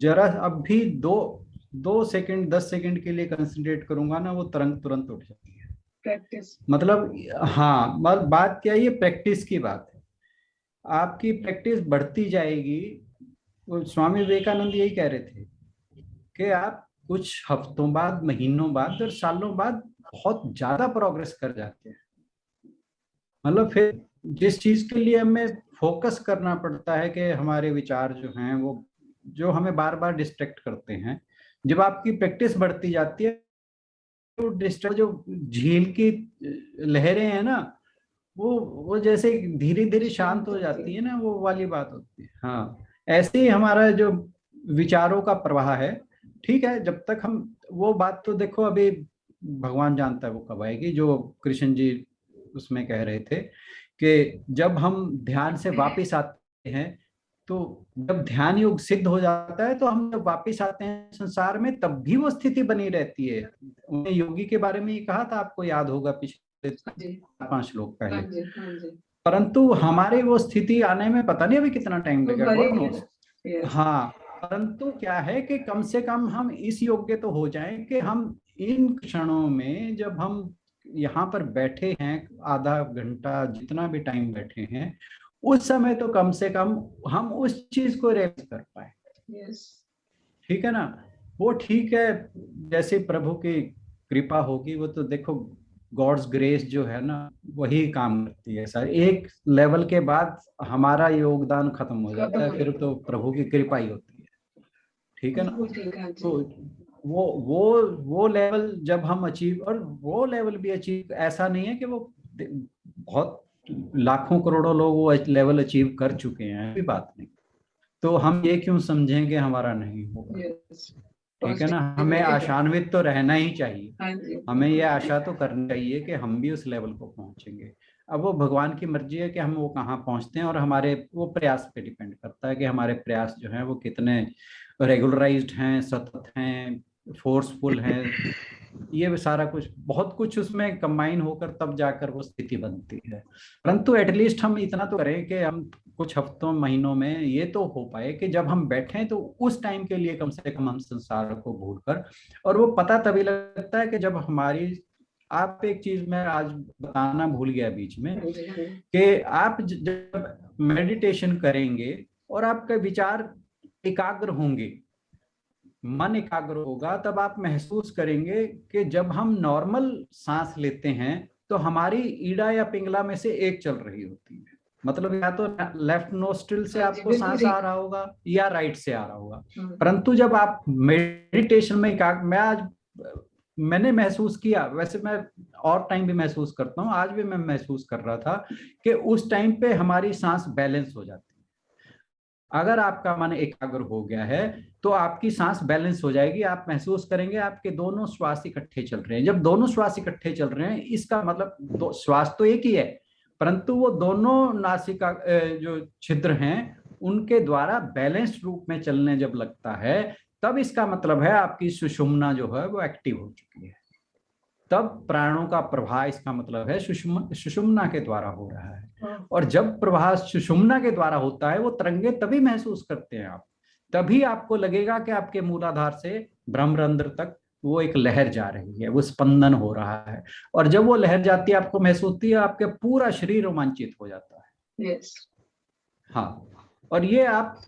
जरा अब भी दो सेकंड 10 सेकंड के लिए कंसंट्रेट करूंगा ना, वो तुरंत उठ जाती है प्रैक्टिस। मतलब हाँ, बात क्या है, ये प्रैक्टिस की बात है। आपकी प्रैक्टिस बढ़ती जाएगी। वो स्वामी विवेकानंद यही कह रहे थे कि आप कुछ हफ्तों बाद, महीनों बाद और सालों बाद बहुत ज्यादा प्रोग्रेस कर जाते हैं। मतलब फिर जिस चीज के लिए हमें फोकस करना पड़ता है कि हमारे विचार जो हैं वो जो हमें बार बार डिस्ट्रैक्ट करते हैं, जब आपकी प्रैक्टिस बढ़ती जाती है तो डिस्ट्रैक्ट, जो झील की लहरें हैं ना, वो जैसे धीरे धीरे शांत हो जाती है ना, वो वाली बात होती है। हाँ, ऐसे ही हमारा जो विचारों का प्रवाह है, ठीक है, जब तक हम, वो बात तो देखो अभी भगवान जानता है वो कब आएगी, जो कृष्ण जी उसमें कह रहे थे कि जब हम ध्यान से वापस आते हैं, तो जब ध्यान योग सिद्ध हो जाता है तो हम जब वापस आते हैं संसार में, तब भी वो स्थिति बनी रहती है। उन्होंने योगी के बारे में ये कहा था, आपको याद होगा पिछले हाँ जी 5 लोग पहले, हाँ जी हाँ जी परंतु हमारे वो स्थिति आने में पता नहीं अभी कितना टाइम लगेगा, very God good. knows। Yes. हाँ, परंतु क्या है कि कम से कम हम इस योग्य तो हो जाएं कि हम इन क्षणों में जब हम यहाँ पर बैठे हैं, आधा घंटा जितना भी टाइम बैठे हैं, उस समय तो कम से कम हम उस चीज को रियलाइज कर पाए। Yes. ठीक है ना, वो ठीक है, जैसे प्रभु की कृपा होगी, वो तो देखो गॉड्स ग्रेस जो है ना वही काम करती है सर। एक लेवल के बाद हमारा योगदान खत्म हो जाता है, फिर तो प्रभु की कृपा ही होती है। ठीक है ना, बिल्कुल ठीक है तो जी। वो लेवल जब हम अचीव, और वो लेवल भी अचीव ऐसा नहीं है कि वो बहुत लाखों करोड़ों लोग वो लेवल अचीव कर चुके हैं, ऐसी बात नहीं। तो हम ये क्यों समझें कि हमारा नहीं होगा। Yes. ठीक है ना, Positive हमें way. आशान्वित तो रहना ही चाहिए, हाँ जी हमें ये आशा तो करनी चाहिए कि हम भी उस लेवल को पहुंचेंगे। अब वो भगवान की मर्जी है कि हम वो कहाँ पहुंचते हैं, और हमारे वो प्रयास पे डिपेंड करता है कि हमारे प्रयास जो हैं वो कितने रेगुलराइज्ड हैं, सतत हैं, फोर्सफुल हैं। ये सारा कुछ, बहुत कुछ उसमें कंबाइन होकर तब जाकर वो स्थिति बनती है। परंतु एटलीस्ट हम इतना तो करें कि हम कुछ हफ्तों महीनों में ये तो हो पाए कि जब हम बैठें तो उस टाइम के लिए कम से कम हम संसार को भूलकर, और वो पता तभी लगता है कि जब हमारी, आप एक चीज मैं आज बताना भूल गया बीच में, हाँ जी हाँ जी कि आप जब मेडिटेशन करेंगे और आपका विचार एकाग्र होंगे, मन एकाग्र होगा, तब आप महसूस करेंगे कि जब हम नॉर्मल सांस लेते हैं तो हमारी ईडा या पिंगला में से एक चल रही होती है। मतलब या तो लेफ्ट नोस्ट्रिल से हाँ जी, आपको बिल्कुल सांस ठीक। आ रहा होगा या राइट से आ रहा होगा। हाँ। परंतु जब आप मेडिटेशन में मैंने महसूस किया, वैसे मैं और टाइम भी महसूस करता हूँ, आज भी मैं महसूस कर रहा था कि उस टाइम पे हमारी सांस बैलेंस हो जाती है। अगर आपका मन एकाग्र हो गया है तो आपकी सांस बैलेंस हो जाएगी, आप महसूस करेंगे आपके दोनों श्वास इकट्ठे चल रहे हैं। जब दोनों श्वास इकट्ठे चल रहे हैं, इसका मतलब श्वास तो एक ही है, परंतु वो दोनों नासिका जो छिद्र हैं उनके द्वारा बैलेंस रूप में चलने जब लगता है, तब इसका मतलब है आपकी सुषुम्ना जो है वो एक्टिव हो चुकी है। तब प्राणों का प्रवाह, इसका मतलब है सुषुम्ना के द्वारा हो रहा है। और जब प्रवाह सुषुम्ना के द्वारा होता है, वो तरंगे तभी महसूस करते हैं आप, तभी आपको लगेगा कि आपके मूलाधार से ब्रह्मरंध्र तक वो एक लहर जा रही है, वो स्पंदन हो रहा है। और जब वो लहर जाती है, आपको महसूस होती है, आपके पूरा शरीर रोमांचित हो जाता है। Yes. हाँ, और ये आप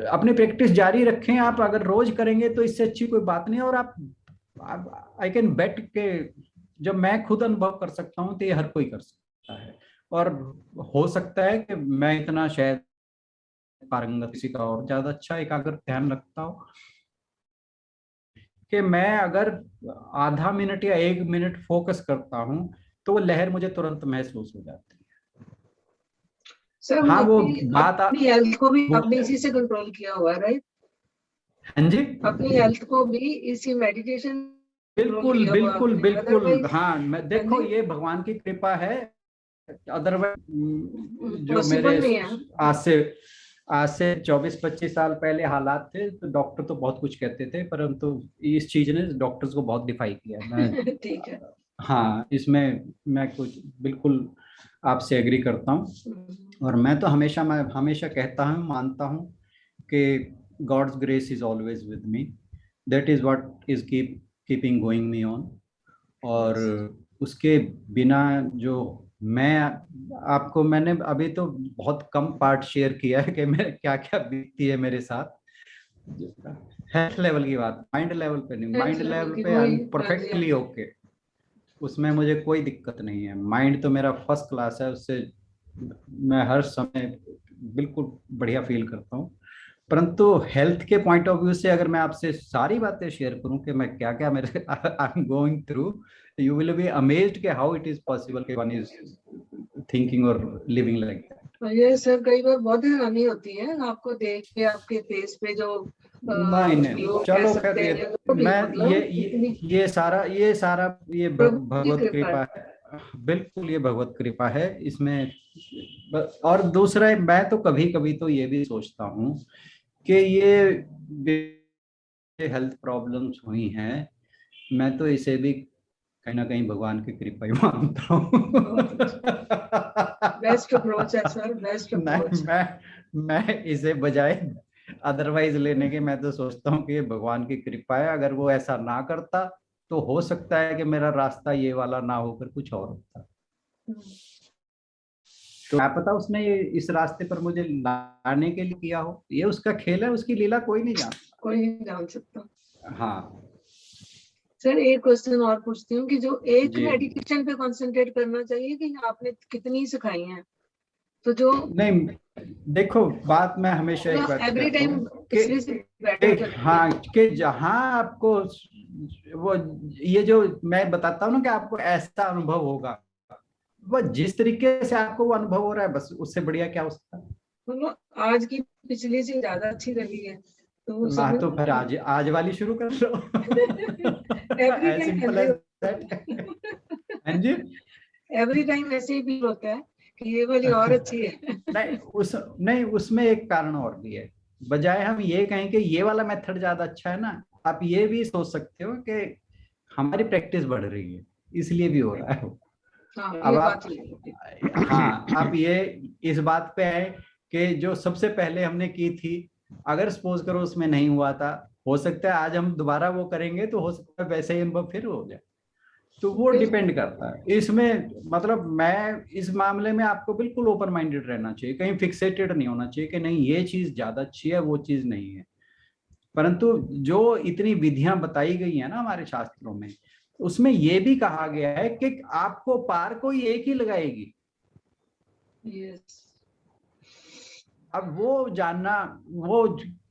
अपनी प्रैक्टिस जारी रखें, आप अगर रोज करेंगे तो इससे अच्छी कोई बात नहीं। और आप आई कैन बेट के, जब मैं खुद अनुभव कर सकता हूँ तो ये हर कोई कर सकता है। और हो सकता है कि मैं इतना शायद पारंगत, किसी का और ज्यादा अच्छा एकाग्र ध्यान रखता हूँ, कि मैं अगर आधा मिनट या 1 मिनट फोकस करता हूँ तो वो लहर मुझे तुरंत महसूस हो जाती है। सर हाँ, वो बात अपनी हेल्थ को भी आपने इसी से कंट्रोल किया हुआ, राइट? हाँ जी, अपनी हेल्थ को भी इसी मेडिटेशन बिल्कुल बिल्कुल बिल्कुल। हाँ, मैं देखो ये भगवान की कृपा है, अदरवाइज जो मेरे पॉसिबल नहीं है। आज से 24-25 साल पहले हालात थे तो डॉक्टर तो बहुत कुछ कहते थे, परंतु इस चीज ने डॉक्टर्स को बहुत डिफाई किया। मैं ठीक है। हाँ, इसमें मैं कुछ बिल्कुल आपसे एग्री करता हूँ। और मैं हमेशा कहता हूँ, मानता हूँ कि God's grace is always with me, that is what is keeping going me on. और उसके बिना जो मैंने अभी तो बहुत कम पार्ट शेयर किया है कि मैं क्या क्या बीतती है मेरे साथ। हेल्थ लेवल की बात, माइंड लेवल पे नहीं, माइंड लेवल पे आई एम परफेक्टली ओके, उसमें मुझे कोई दिक्कत नहीं है। माइंड तो मेरा फर्स्ट क्लास है, उससे मैं हर समय बिल्कुल बढ़िया फील करता हूँ। परंतु हेल्थ के पॉइंट ऑफ व्यू से अगर मैं आपसे सारी बातें शेयर करूं कि मैं क्या क्या मेरे I am going through, you will be amazed कि हाउ इट इज पॉसिबल कि वन इज थिंकिंग और लिविंग लाइक दैट। ये सर कई बार बहुत हैरानी होती है आपको देख के, आपके फेस पे जो नहीं, चलो खैर, ये सारा ये भगवत कृपा है, बिल्कुल ये भगवत कृपा है इसमें। और दूसरा, मैं तो कभी कभी तो ये भी सोचता हूँ कि ये हेल्थ प्रॉब्लम्स हुई हैं, मैं तो इसे भी कहीं ना कहीं भगवान की कृपा ही मानता हूँ। बेस्ट अप्रोच है सर, बेस्ट अप्रोच। नहीं, मैं इसे बजाय अदरवाइज लेने के मैं तो सोचता हूँ कि ये भगवान की कृपा है। अगर वो ऐसा ना करता तो हो सकता है कि मेरा रास्ता ये वाला ना होकर कुछ और होता। तो क्या पता उसने ये इस रास्ते पर मुझे लाने के लिए किया हो। ये उसका खेल है, उसकी लीला कोई नहीं जानता। कोई नहीं जान सकता। हाँ सर एक क्वेश्चन और पूछती हूँ कि जो एक जी। मेडिटेशन पे कंसंट्रेट करना चाहिए कि आपने कितनी सिखाई हैं, तो जो नहीं देखो, बात मैं हमेशा एक बात एवरी कहता टाइम हूँ पिछले से बेटर कि करती है। हाँ, कि जहाँ आपको वो ये जो मैं बताता हूँ ना कि आपको ऐसा अनुभव होगा, वो जिस तरीके से आपको वो अनुभव हो रहा है, बस उससे बढ़िया क्या हो सकता है। मतलब आज की पिछले से ज्यादा अच्छी लगी है, तो वो ना सब तो फिर आज वाली शुरू कर लो। एवरी एज टाइम सिंपल ऐसे एज दैट। हाँ जी। एवरी टाइम ऐसे ही फील होता है कि ये वाली और अच्छी है। नहीं, उसमें एक कारण और भी है। बजाय हम ये कहें कि ये वाला मेथड ज्यादा अच्छा है ना, आप ये भी सोच सकते हो कि हमारी प्रैक्टिस बढ़ रही है इसलिए भी हो रहा है वो। हाँ अब ये आप, बात है। हाँ, आप ये इस बात पे आए कि जो सबसे पहले हमने की थी, अगर सपोज करो उसमें नहीं हुआ था, हो सकता है आज हम दोबारा वो करेंगे तो हो सकता है वैसे ही अनुभव फिर हो जाए। तो वो डिपेंड करता है इसमें। मतलब मैं इस मामले में आपको बिल्कुल ओपन माइंडेड रहना चाहिए, कहीं फिक्सेटेड नहीं होना चाहिए कि नहीं ये चीज ज्यादा अच्छी है वो चीज नहीं है। परंतु जो इतनी विधियां बताई गई है ना हमारे शास्त्रों में, उसमें ये भी कहा गया है कि आपको पार कोई एक ही लगाएगी। यस। अब वो जानना, वो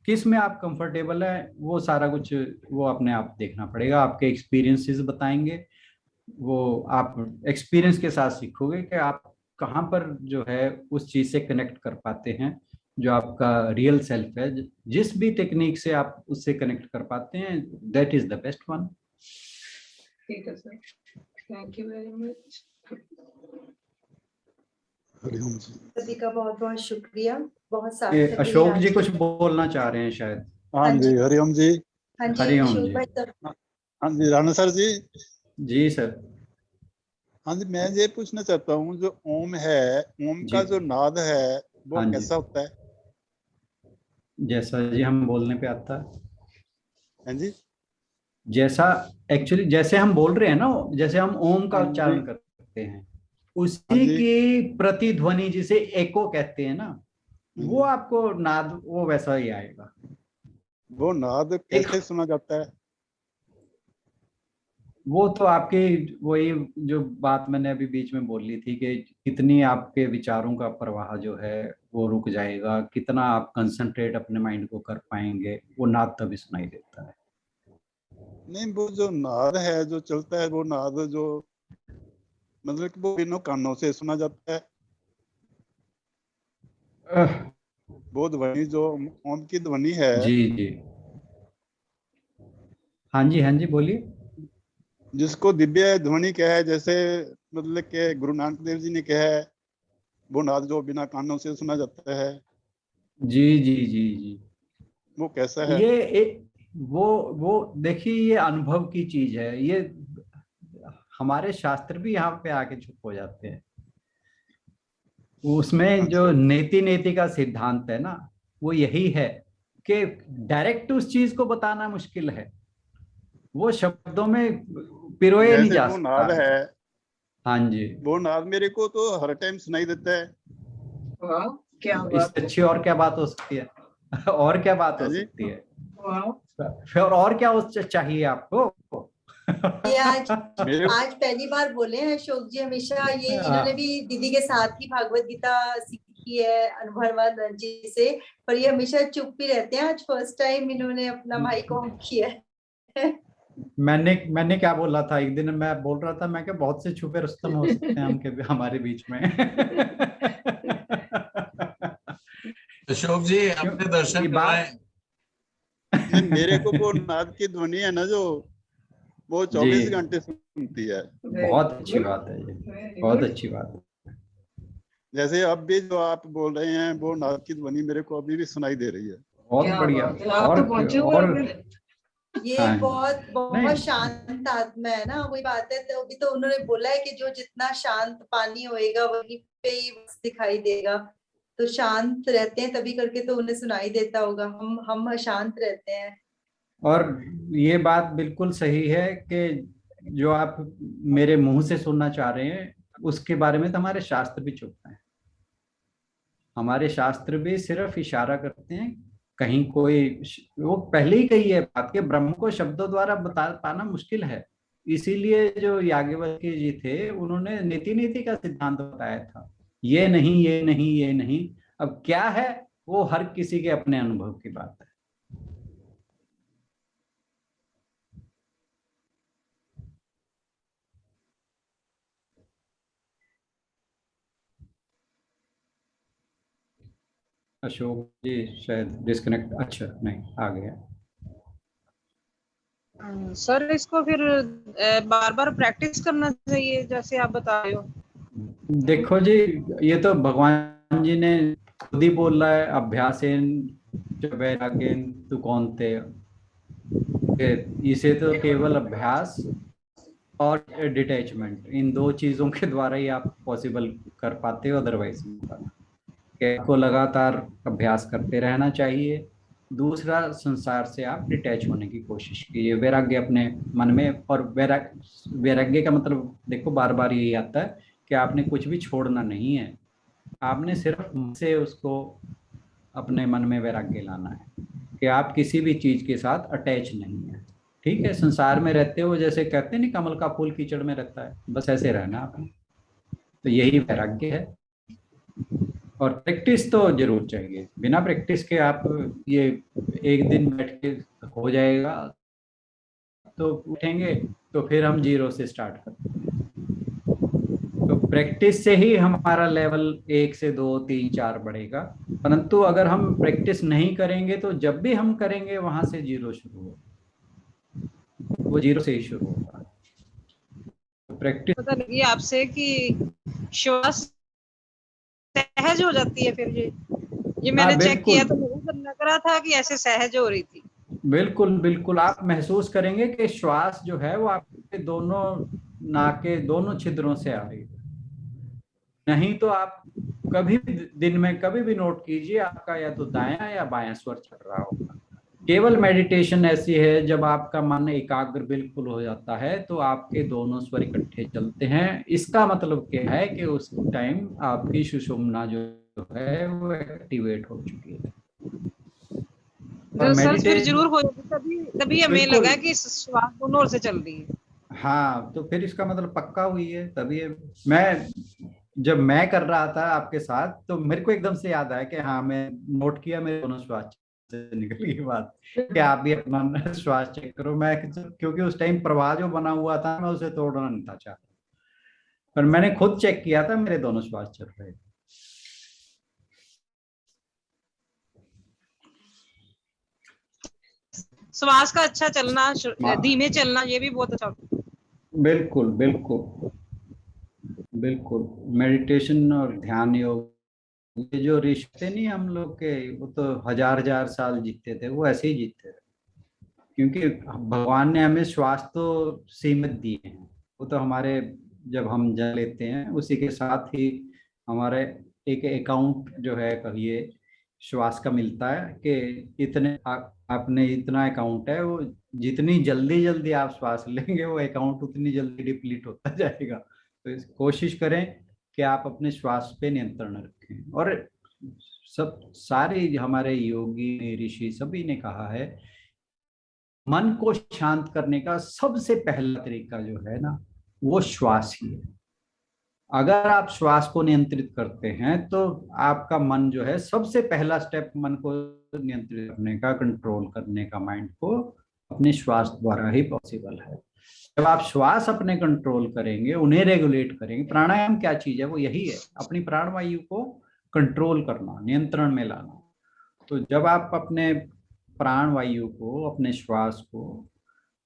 किस में आप कंफर्टेबल है, वो सारा कुछ वो अपने आप देखना पड़ेगा। आपके एक्सपीरियंसेस बताएंगे, वो आप एक्सपीरियंस के साथ सीखोगे कि आप कहाँ पर जो है उस चीज से कनेक्ट कर पाते हैं। जो आपका रियल सेल्फ है, जिस भी टेक्निक से आप उससे कनेक्ट कर पाते हैं, that is the best one. ठीक है sir, thank you very much. Hariom ji. सभी का बहुत बहुत शुक्रिया, बहुत ये सार्थक रही अशोक आज जी की। कुछ बोलना चाह रहे हैं शायद। हाँ हाँ जी, जी, हरिओम जी। हाँ जी हरिओम अशोक जी। भाई सर। हाँ जी, राणा सर जी। जी सर। हाँ जी, मैं ये पूछना चाहता हूँ, जो ओम है, ओम जी। का जो नाद है वो हाँ जी, कैसा होता है? जैसा जी हम बोलने पे आता है, हाँ जी। जैसा एक्चुअली जैसे हम बोल रहे हैं ना, जैसे हम ओम का हाँ जी। उच्चारण करते हैं, हाँ उसी जी। की प्रतिध्वनि जिसे एको कहते हैं ना, हाँ वो जी। आपको नाद वो वैसा ही आएगा। वो नाद एक, कैसे सुना जाता है? वो तो आपकी वही जो बात मैंने अभी बीच में बोली थी कि कितनी आपके विचारों का प्रवाह जो है वो रुक जाएगा, कितना आप कंसंट्रेट अपने माइंड को कर पाएंगे, वो नाद तभी सुनाई देता है। नहीं, वो जो नाद है जो चलता है, वो नाद जो मतलब कि वो बिना कानों से सुना जाता है। वो ध्वनि जो ओम की ध्वनि है, जी जी। हाँ जी, हाँ जी, बोलिए। जिसको दिव्य ध्वनि कहा है, जैसे मतलब कि गुरु नानक देव जी ने कहा है, वो नाद जो बिना कानों से सुना जाता है, जी जी जी जी। वो कैसा है? ये वो देखिए, ये अनुभव की चीज है। ये हमारे शास्त्र भी यहाँ पे आके चुप हो जाते हैं। उसमें अच्छा। जो नेति नेति का सिद्धांत है ना, वो यही है कि डायरेक्ट उस चीज को बताना मुश्किल है, वो शब्दों में पिरोए नहीं जैसे जा वो सकता। नाद है, हाँ जी। वो नाद मेरे को तो हर टाइम सुनाई देता है। वाह, क्या बात इससे है। अच्छी और क्या बात हो सकती है? और क्या बात है हो जी। सकती है? वाह। फिर और क्या चाहिए आपको? ये आज मेरे आज पहली बार बोले हैं अशोक जी। हमेशा ये इन्होंने हाँ, भी दीदी के साथ ही भागवत गीता सीखी है अनुभवानंद जी से, पर ये हमेशा चुप ही रहते हैं। आज फर्स्ट टाइम इन्होंने अपना भाई को ऑन किया है। मैंने क्या बोला था एक दिन, मैं बोल रहा था, मैं क्या बहुत से छुपे रुस्तम हो सकते हैं हम के हमारे बीच में। अशोक जी क्यों अपने दर्शन ये करवाएं। बात? नहीं, मेरे को वो नाद की ध्वनि है ना, जो वो जी, 24 घंटे सुनती है। बहुत अच्छी बात है ये, वेरी बहुत गुड। अच्छी बात है। जैसे अब भी जो आप बोल रहे हैं, वो नाद की ध्वनि मेरे को अभी भी सुनाई दे रही है। बहुत क्या बढ़िया। बात है, आप और तो पहुंचे हुए और हो फिर। ये हाँ। बहुत नहीं। बहुत शांत आत्मा है ना, वही बात है। तो अभी तो उन्होंने बोला है कि जो जितना शांत पानी होएगा वहीं पे ही दिखाई देगा। तो शांत रहते हैं तभी करके तो उन्हें सुनाई देता होगा। हम अशांत रहते हैं। और ये बात बिल्कुल सही है कि जो आप मेरे मुंह से सुनना चाह रहे हैं उसके बारे में तो हमारे शास्त्र भी चुप हैं। हमारे शास्त्र भी सिर्फ इशारा करते हैं। कहीं कोई, वो पहले ही कही है बात के ब्रह्म को शब्दों द्वारा बता पाना मुश्किल है। इसीलिए जो याज्ञवल्क्य जी थे उन्होंने नीति नीति का सिद्धांत बताया था, ये नहीं ये नहीं ये नहीं। अब क्या है वो हर किसी के अपने अनुभव की बात है। अशोक जी शायद डिस्कनेक्ट, अच्छा नहीं आ गया। सर इसको फिर बार बार प्रैक्टिस करना चाहिए जैसे आप बता रहे हो। देखो जी, ये तो भगवान जी ने खुद ही बोल रहा है, अभ्यासेन च वैराग्येन तु कौन्तेय। इसे तो केवल अभ्यास और डिटैचमेंट, इन दो चीजों के द्वारा ही आप पॉसिबल कर पाते हो, अदरवाइज आपको लगातार अभ्यास करते रहना चाहिए। दूसरा, संसार से आप डिटैच होने की कोशिश कीजिए, वैराग्य अपने मन में। और वैराग्य का मतलब देखो बार बार यही आता है कि आपने कुछ भी छोड़ना नहीं है, आपने सिर्फ से उसको अपने मन में वैराग्य लाना है कि आप किसी भी चीज के साथ अटैच नहीं है। ठीक है, संसार में रहते हो जैसे कहते हैं नहीं, कमल का फूल कीचड़ में रहता है, बस ऐसे रहना आपने। तो यही वैराग्य है। और प्रैक्टिस तो जरूर चाहिए, बिना प्रैक्टिस के आप ये एक दिन बैठ के हो जाएगा तो उठेंगे तो फिर हम जीरो से स्टार्ट करते हैं। तो प्रैक्टिस से ही हमारा लेवल 1 से 2 3 4 बढ़ेगा। परंतु अगर हम प्रैक्टिस नहीं करेंगे तो जब भी हम करेंगे वहां से जीरो शुरू होगा, वो जीरो से ही शुरू होगा। प्रैक्टिस पता लगी आपसे कि श्वास सहज हो जाती है फिर ये मैंने चेक किया तो मुझे लग रहा था कि ऐसे सहज हो रही थी। बिल्कुल बिल्कुल, आप महसूस करेंगे कि श्वास जो है वो आपके दोनों नाक के दोनों छिद्रों से आ रही है। नहीं तो आप कभी भी दिन में कभी भी नोट कीजिए, आपका या तो दायां या बायां स्वर चल रहा होगा। केवल मेडिटेशन ऐसी है जब आपका मन एकाग्र बिल्कुल हो जाता है तो आपके दोनों स्वर इकट्ठे चलते हैं। इसका मतलब क्या है कि उस टाइम आपकी सुषुम्ना जो है वो एक्टिवेट हो चुकी है। रिसर्च फिर जरूर हो जाती, तभी हमें लगा कि श्वास दोनों ओर से चल रही है। हाँ, तो फिर इसका मतलब पक्का हुई है। तभी जब मैं कर रहा था आपके साथ तो मेरे को एकदम से याद आया कि हाँ, मैं नोट किया मेरे दोनों श्वास से निकल गई बात कि आप भी अपना श्वास चेक करो। मैं क्योंकि उस टाइम प्रवाह जो बना हुआ था मैं उसे तोड़ना नहीं था चाहता, पर मैंने खुद चेक किया था, मेरे दोनों श्वास चल रहे थे। श्वास का अच्छा चलना, धीमे चलना, ये भी बहुत अच्छा। बिल्कुल बिल्कुल बिल्कुल। मेडिटेशन और ध्यान योग, ये जो रिश्ते नहीं हम लोग के, वो तो हजार साल जीते थे, वो ऐसे ही जीते थे। क्योंकि भगवान ने हमें श्वास तो सीमित दिए हैं, वो तो हमारे जब हम जल लेते हैं उसी के साथ ही हमारे एक अकाउंट जो है कहिए श्वास का मिलता है कि इतने आपने इतना अकाउंट है, वो जितनी जल्दी जल्दी आप श्वास लेंगे वो अकाउंट उतनी जल्दी डिप्लीट होता जाएगा। तो कोशिश करें कि आप अपने श्वास पे नियंत्रण रखें। और सब सारे हमारे योगी ऋषि सभी ने कहा है, मन को शांत करने का सबसे पहला तरीका जो है ना वो श्वास ही है। अगर आप श्वास को नियंत्रित करते हैं तो आपका मन जो है, सबसे पहला स्टेप मन को नियंत्रित करने का, कंट्रोल करने का माइंड को, अपने श्वास द्वारा ही पॉसिबल है। जब आप श्वास अपने कंट्रोल करेंगे, उन्हें रेगुलेट करेंगे, प्राणायाम क्या चीज है, वो यही है, अपनी प्राणवायु को कंट्रोल करना, नियंत्रण में लाना। तो जब आप अपने प्राणवायु को, अपने श्वास को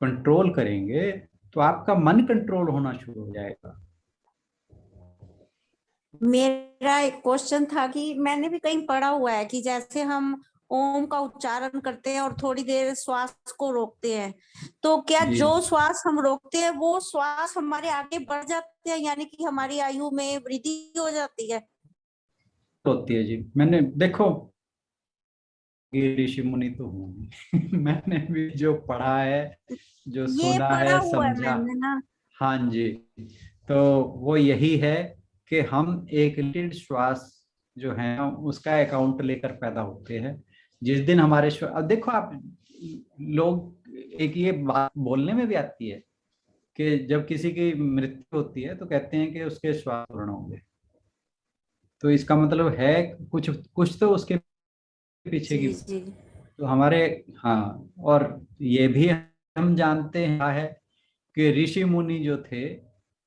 कंट्रोल करेंगे तो आपका मन कंट्रोल होना शुरू हो जाएगा। मेरा एक क्वेश्चन था कि मैंने भी कहीं पढ़ा हुआ है कि जैसे हम ओम का उच्चारण करते हैं और थोड़ी देर श्वास को रोकते हैं, तो क्या जी। जो श्वास हम रोकते हैं वो श्वास हमारे आगे बढ़ जाते हैं, यानी कि हमारी आयु में वृद्धि हो जाती है? होती है जी। मैंने देखो, ये ऋषि मुनि तो हूँ मैंने भी जो पढ़ा है, जो ये सुना पढ़ा है, हुआ है समझा, मैंने ना। हाँ जी, तो वो यही है कि हम एक लिमिटेड श्वास जो है उसका अकाउंट लेकर पैदा होते हैं। जिस दिन हमारे अब देखो आप लोग, एक ये बात बोलने में भी आती है कि जब किसी की मृत्यु होती है तो कहते हैं कि उसके श्वास पूर्ण होंगे, तो इसका मतलब है कुछ कुछ तो उसके पीछे की। जी जी। तो हमारे, हाँ, और ये भी हम जानते हैं कि ऋषि मुनि जो थे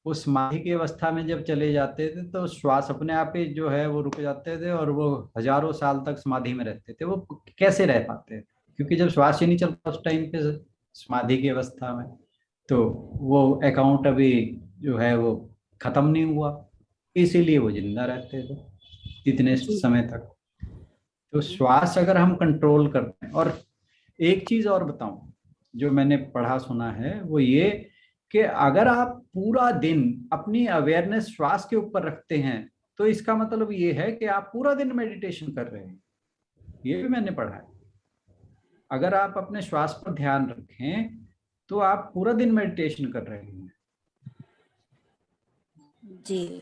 उस समाधि की अवस्था में जब चले जाते थे तो श्वास अपने आप ही जो है वो रुक जाते थे और वो हजारों साल तक समाधि में रहते थे। वो कैसे रह पाते? क्योंकि जब श्वास ही नहीं चलता उस टाइम पे समाधि की अवस्था में, तो वो अकाउंट अभी जो है वो खत्म नहीं हुआ, इसीलिए वो जिंदा रहते थे इतने जी। समय तक। तो श्वास अगर हम कंट्रोल करते हैं, और एक चीज और बताऊं जो मैंने पढ़ा सुना है वो ये कि अगर आप पूरा दिन अपनी अवेयरनेस श्वास के ऊपर रखते हैं तो इसका मतलब ये है कि आप पूरा दिन मेडिटेशन कर रहे हैं। ये भी मैंने पढ़ा है। अगर आप अपने श्वास पर ध्यान रखें तो आप पूरा दिन मेडिटेशन कर रहे हैं। जी।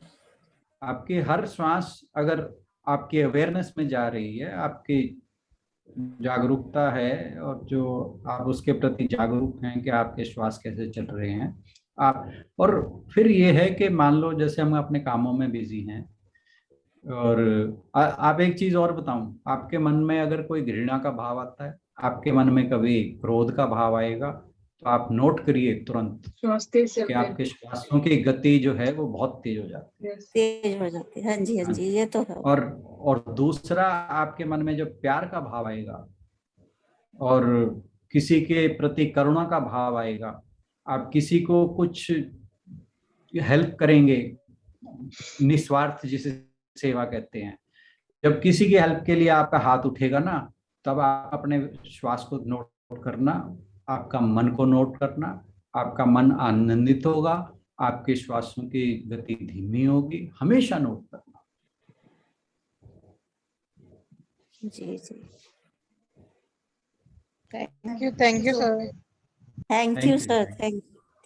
आपकी हर श्वास अगर आपकी अवेयरनेस में जा रही है, आपकी जागरूकता है और जो आप उसके प्रति जागरूक हैं कि आपके श्वास कैसे चल रहे हैं आप। और फिर ये है कि मान लो जैसे हम अपने कामों में बिजी हैं, और आप एक चीज और बताऊं, आपके मन में अगर कोई घृणा का भाव आता है, आपके मन में कभी क्रोध का भाव आएगा, तो आप नोट करिए तुरंत श्वास तेज कि चलते हैं। आपके श्वासों की गति जो है वो बहुत तेज हो जाती है। Yes. तेज हो जाती है, हाँ जी हाँ जी, ये तो है। और दूसरा, आपके मन में जो प्यार का भाव आएगा और किसी के प्रति करुणा का भाव आएगा, आप किसी को कुछ हेल्प करेंगे, निस्वार्थ जिसे सेवा कहते हैं, जब किसी की हेल्प के लिए आपका हाथ उठेगा ना, तब आप अपने श्वास को नोट करना, आपका मन को नोट करना, आपका मन आनंदित होगा, आपके श्वासों की गति धीमी होगी, हमेशा नोट करना। जी जी। Thank you sir. Thank you sir,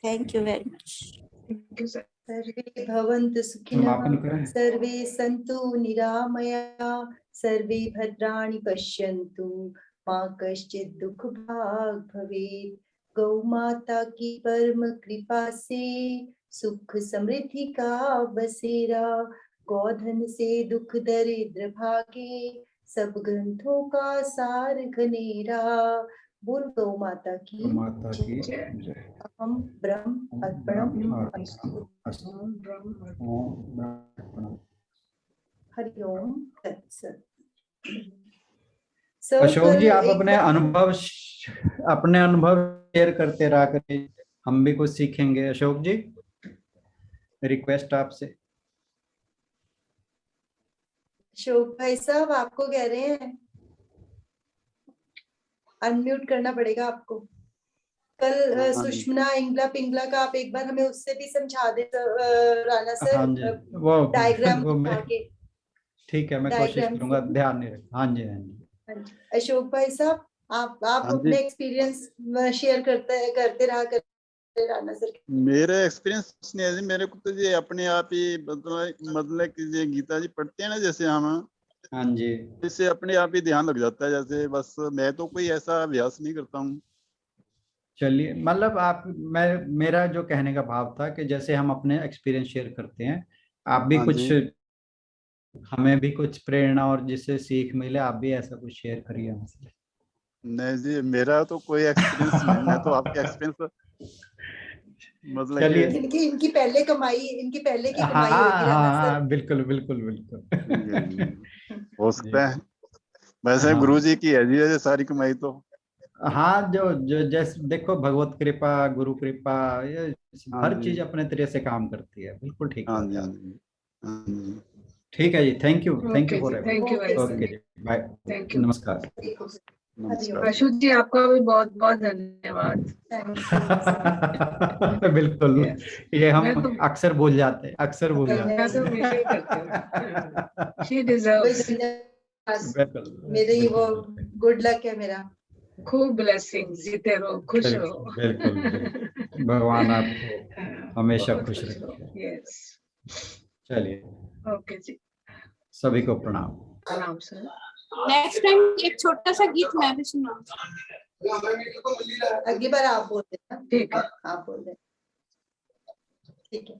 thank you very much. Thank you, sir. सर्वे भवन्तु सुखिनः, समापन करें। सर्वे सन्तु निरामया, सर्वे भद्राणि पश्यन्तु, मा कश्चित् दुःखभाग् भवेत्। गौ माता की परम कृपा से सुख समृद्धि का बसेरा, गौधन से दुख दरिद्र भागे, सब ग्रंथों का सार घनेरा। बोल गौ माता की माता की जय। जय। अहम ब्रह्म अर्पणम अस्तु। Om Brahma. ओम ब्रह्म। हरि ओम तत्सत। सर, अशोक जी, कल आप एक अपने अनुभव शेयर करते रहा करें, हम भी कुछ सीखेंगे। अशोक जी, रिक्वेस्ट आपसे। अशोक भाई साहब आपको कह रहे हैं, अनम्यूट करना पड़ेगा आपको। कल हाँ जी। सुषमना इंगला पिंगला का आप एक बार हमें उससे भी समझा दे राणा हाँ सर, जी, वो डायग्राम वो दिखा मैं, के। ठीक है, मैं कोशिश डायग्राम करूंगा, से। ध्यान नहीं रखा। हाँ जी, हाँ जी। हाँ जी। अशोक भाई साहब, आप हाँ जी। अपने एक्सपीरियंस शेयर करते रहा करते राणा सर। मेरा एक्सपीरियंस नहीं है जी, मेरे को तो ये अपने आप ही मतलब कि ये गीता जी पढ़ते हैं ना जैसे हम, हाँ जी, इससे अपने आप ही ध्यान लग जाता है जैसे। बस मैं तो कोई ऐसा अभ्यास नहीं करता हूँ। चलिए, मतलब मेरा जो कहने का भाव था कि जैसे हम अपने एक्सपीरियंस शेयर करते हैं, आप भी हाँ कुछ, जी। हमें भी कुछ प्रेरणा और जिससे सीख मिले, आप भी ऐसा कुछ शेयर करिए हमसे। नहीं जी, मेरा तो कोई एक्सपीरियंस नहीं, मैं तो आपके एक्सपीरियंस मतलब चलिए। कि इनकी इनकी पहले की हाँ कमाई हाँ होगी राणा सर। हाँ, बिल्कुल बिल्कुल बिल्कुल। हो जी। सकता है। वैसे हाँ गुरु जी की है जी ये सारी कमाई तो। हाँ, जो जो जैसे देखो, भगवत कृपा, गुरु कृपा, ये हाँ हर जी। चीज अपने तरह से काम करती है। बिल्कुल ठीक हाँ बात जी। है। हाँ जी। हाँ जी। ठीक है जी, थैंक यू Okay फॉर जी, thank you very much. Okay जी, बाय, Thank you. नमस्कार। नमस्कार। अशोक जी, आपका भी बहुत बहुत धन्यवाद। बिल्कुल, Yes. ये मैं हम तो- अक्सर भूल जाते हैं, अक्सर भूल जाते मैं तो हमेशा ही करती हूँ। She deserves बिल्कुल, मेरे वो बिल्कुल, गुड लक है मेरा। खूब blessings, जीते रहो, खुश रहो। बिल्कुल, बिल्कुल, भगवान आपको हमेशा बहुत खुश रहो। रखे। Yes. चलिए, ओके जी, सभी को प्रणाम। प्रणाम सर। नेक्स्ट टाइम एक छोटा सा गीत मैं भी सुनाऊंगा। अगली बार आप बोल देना। ठीक है। आप बोल देना। ठीक है।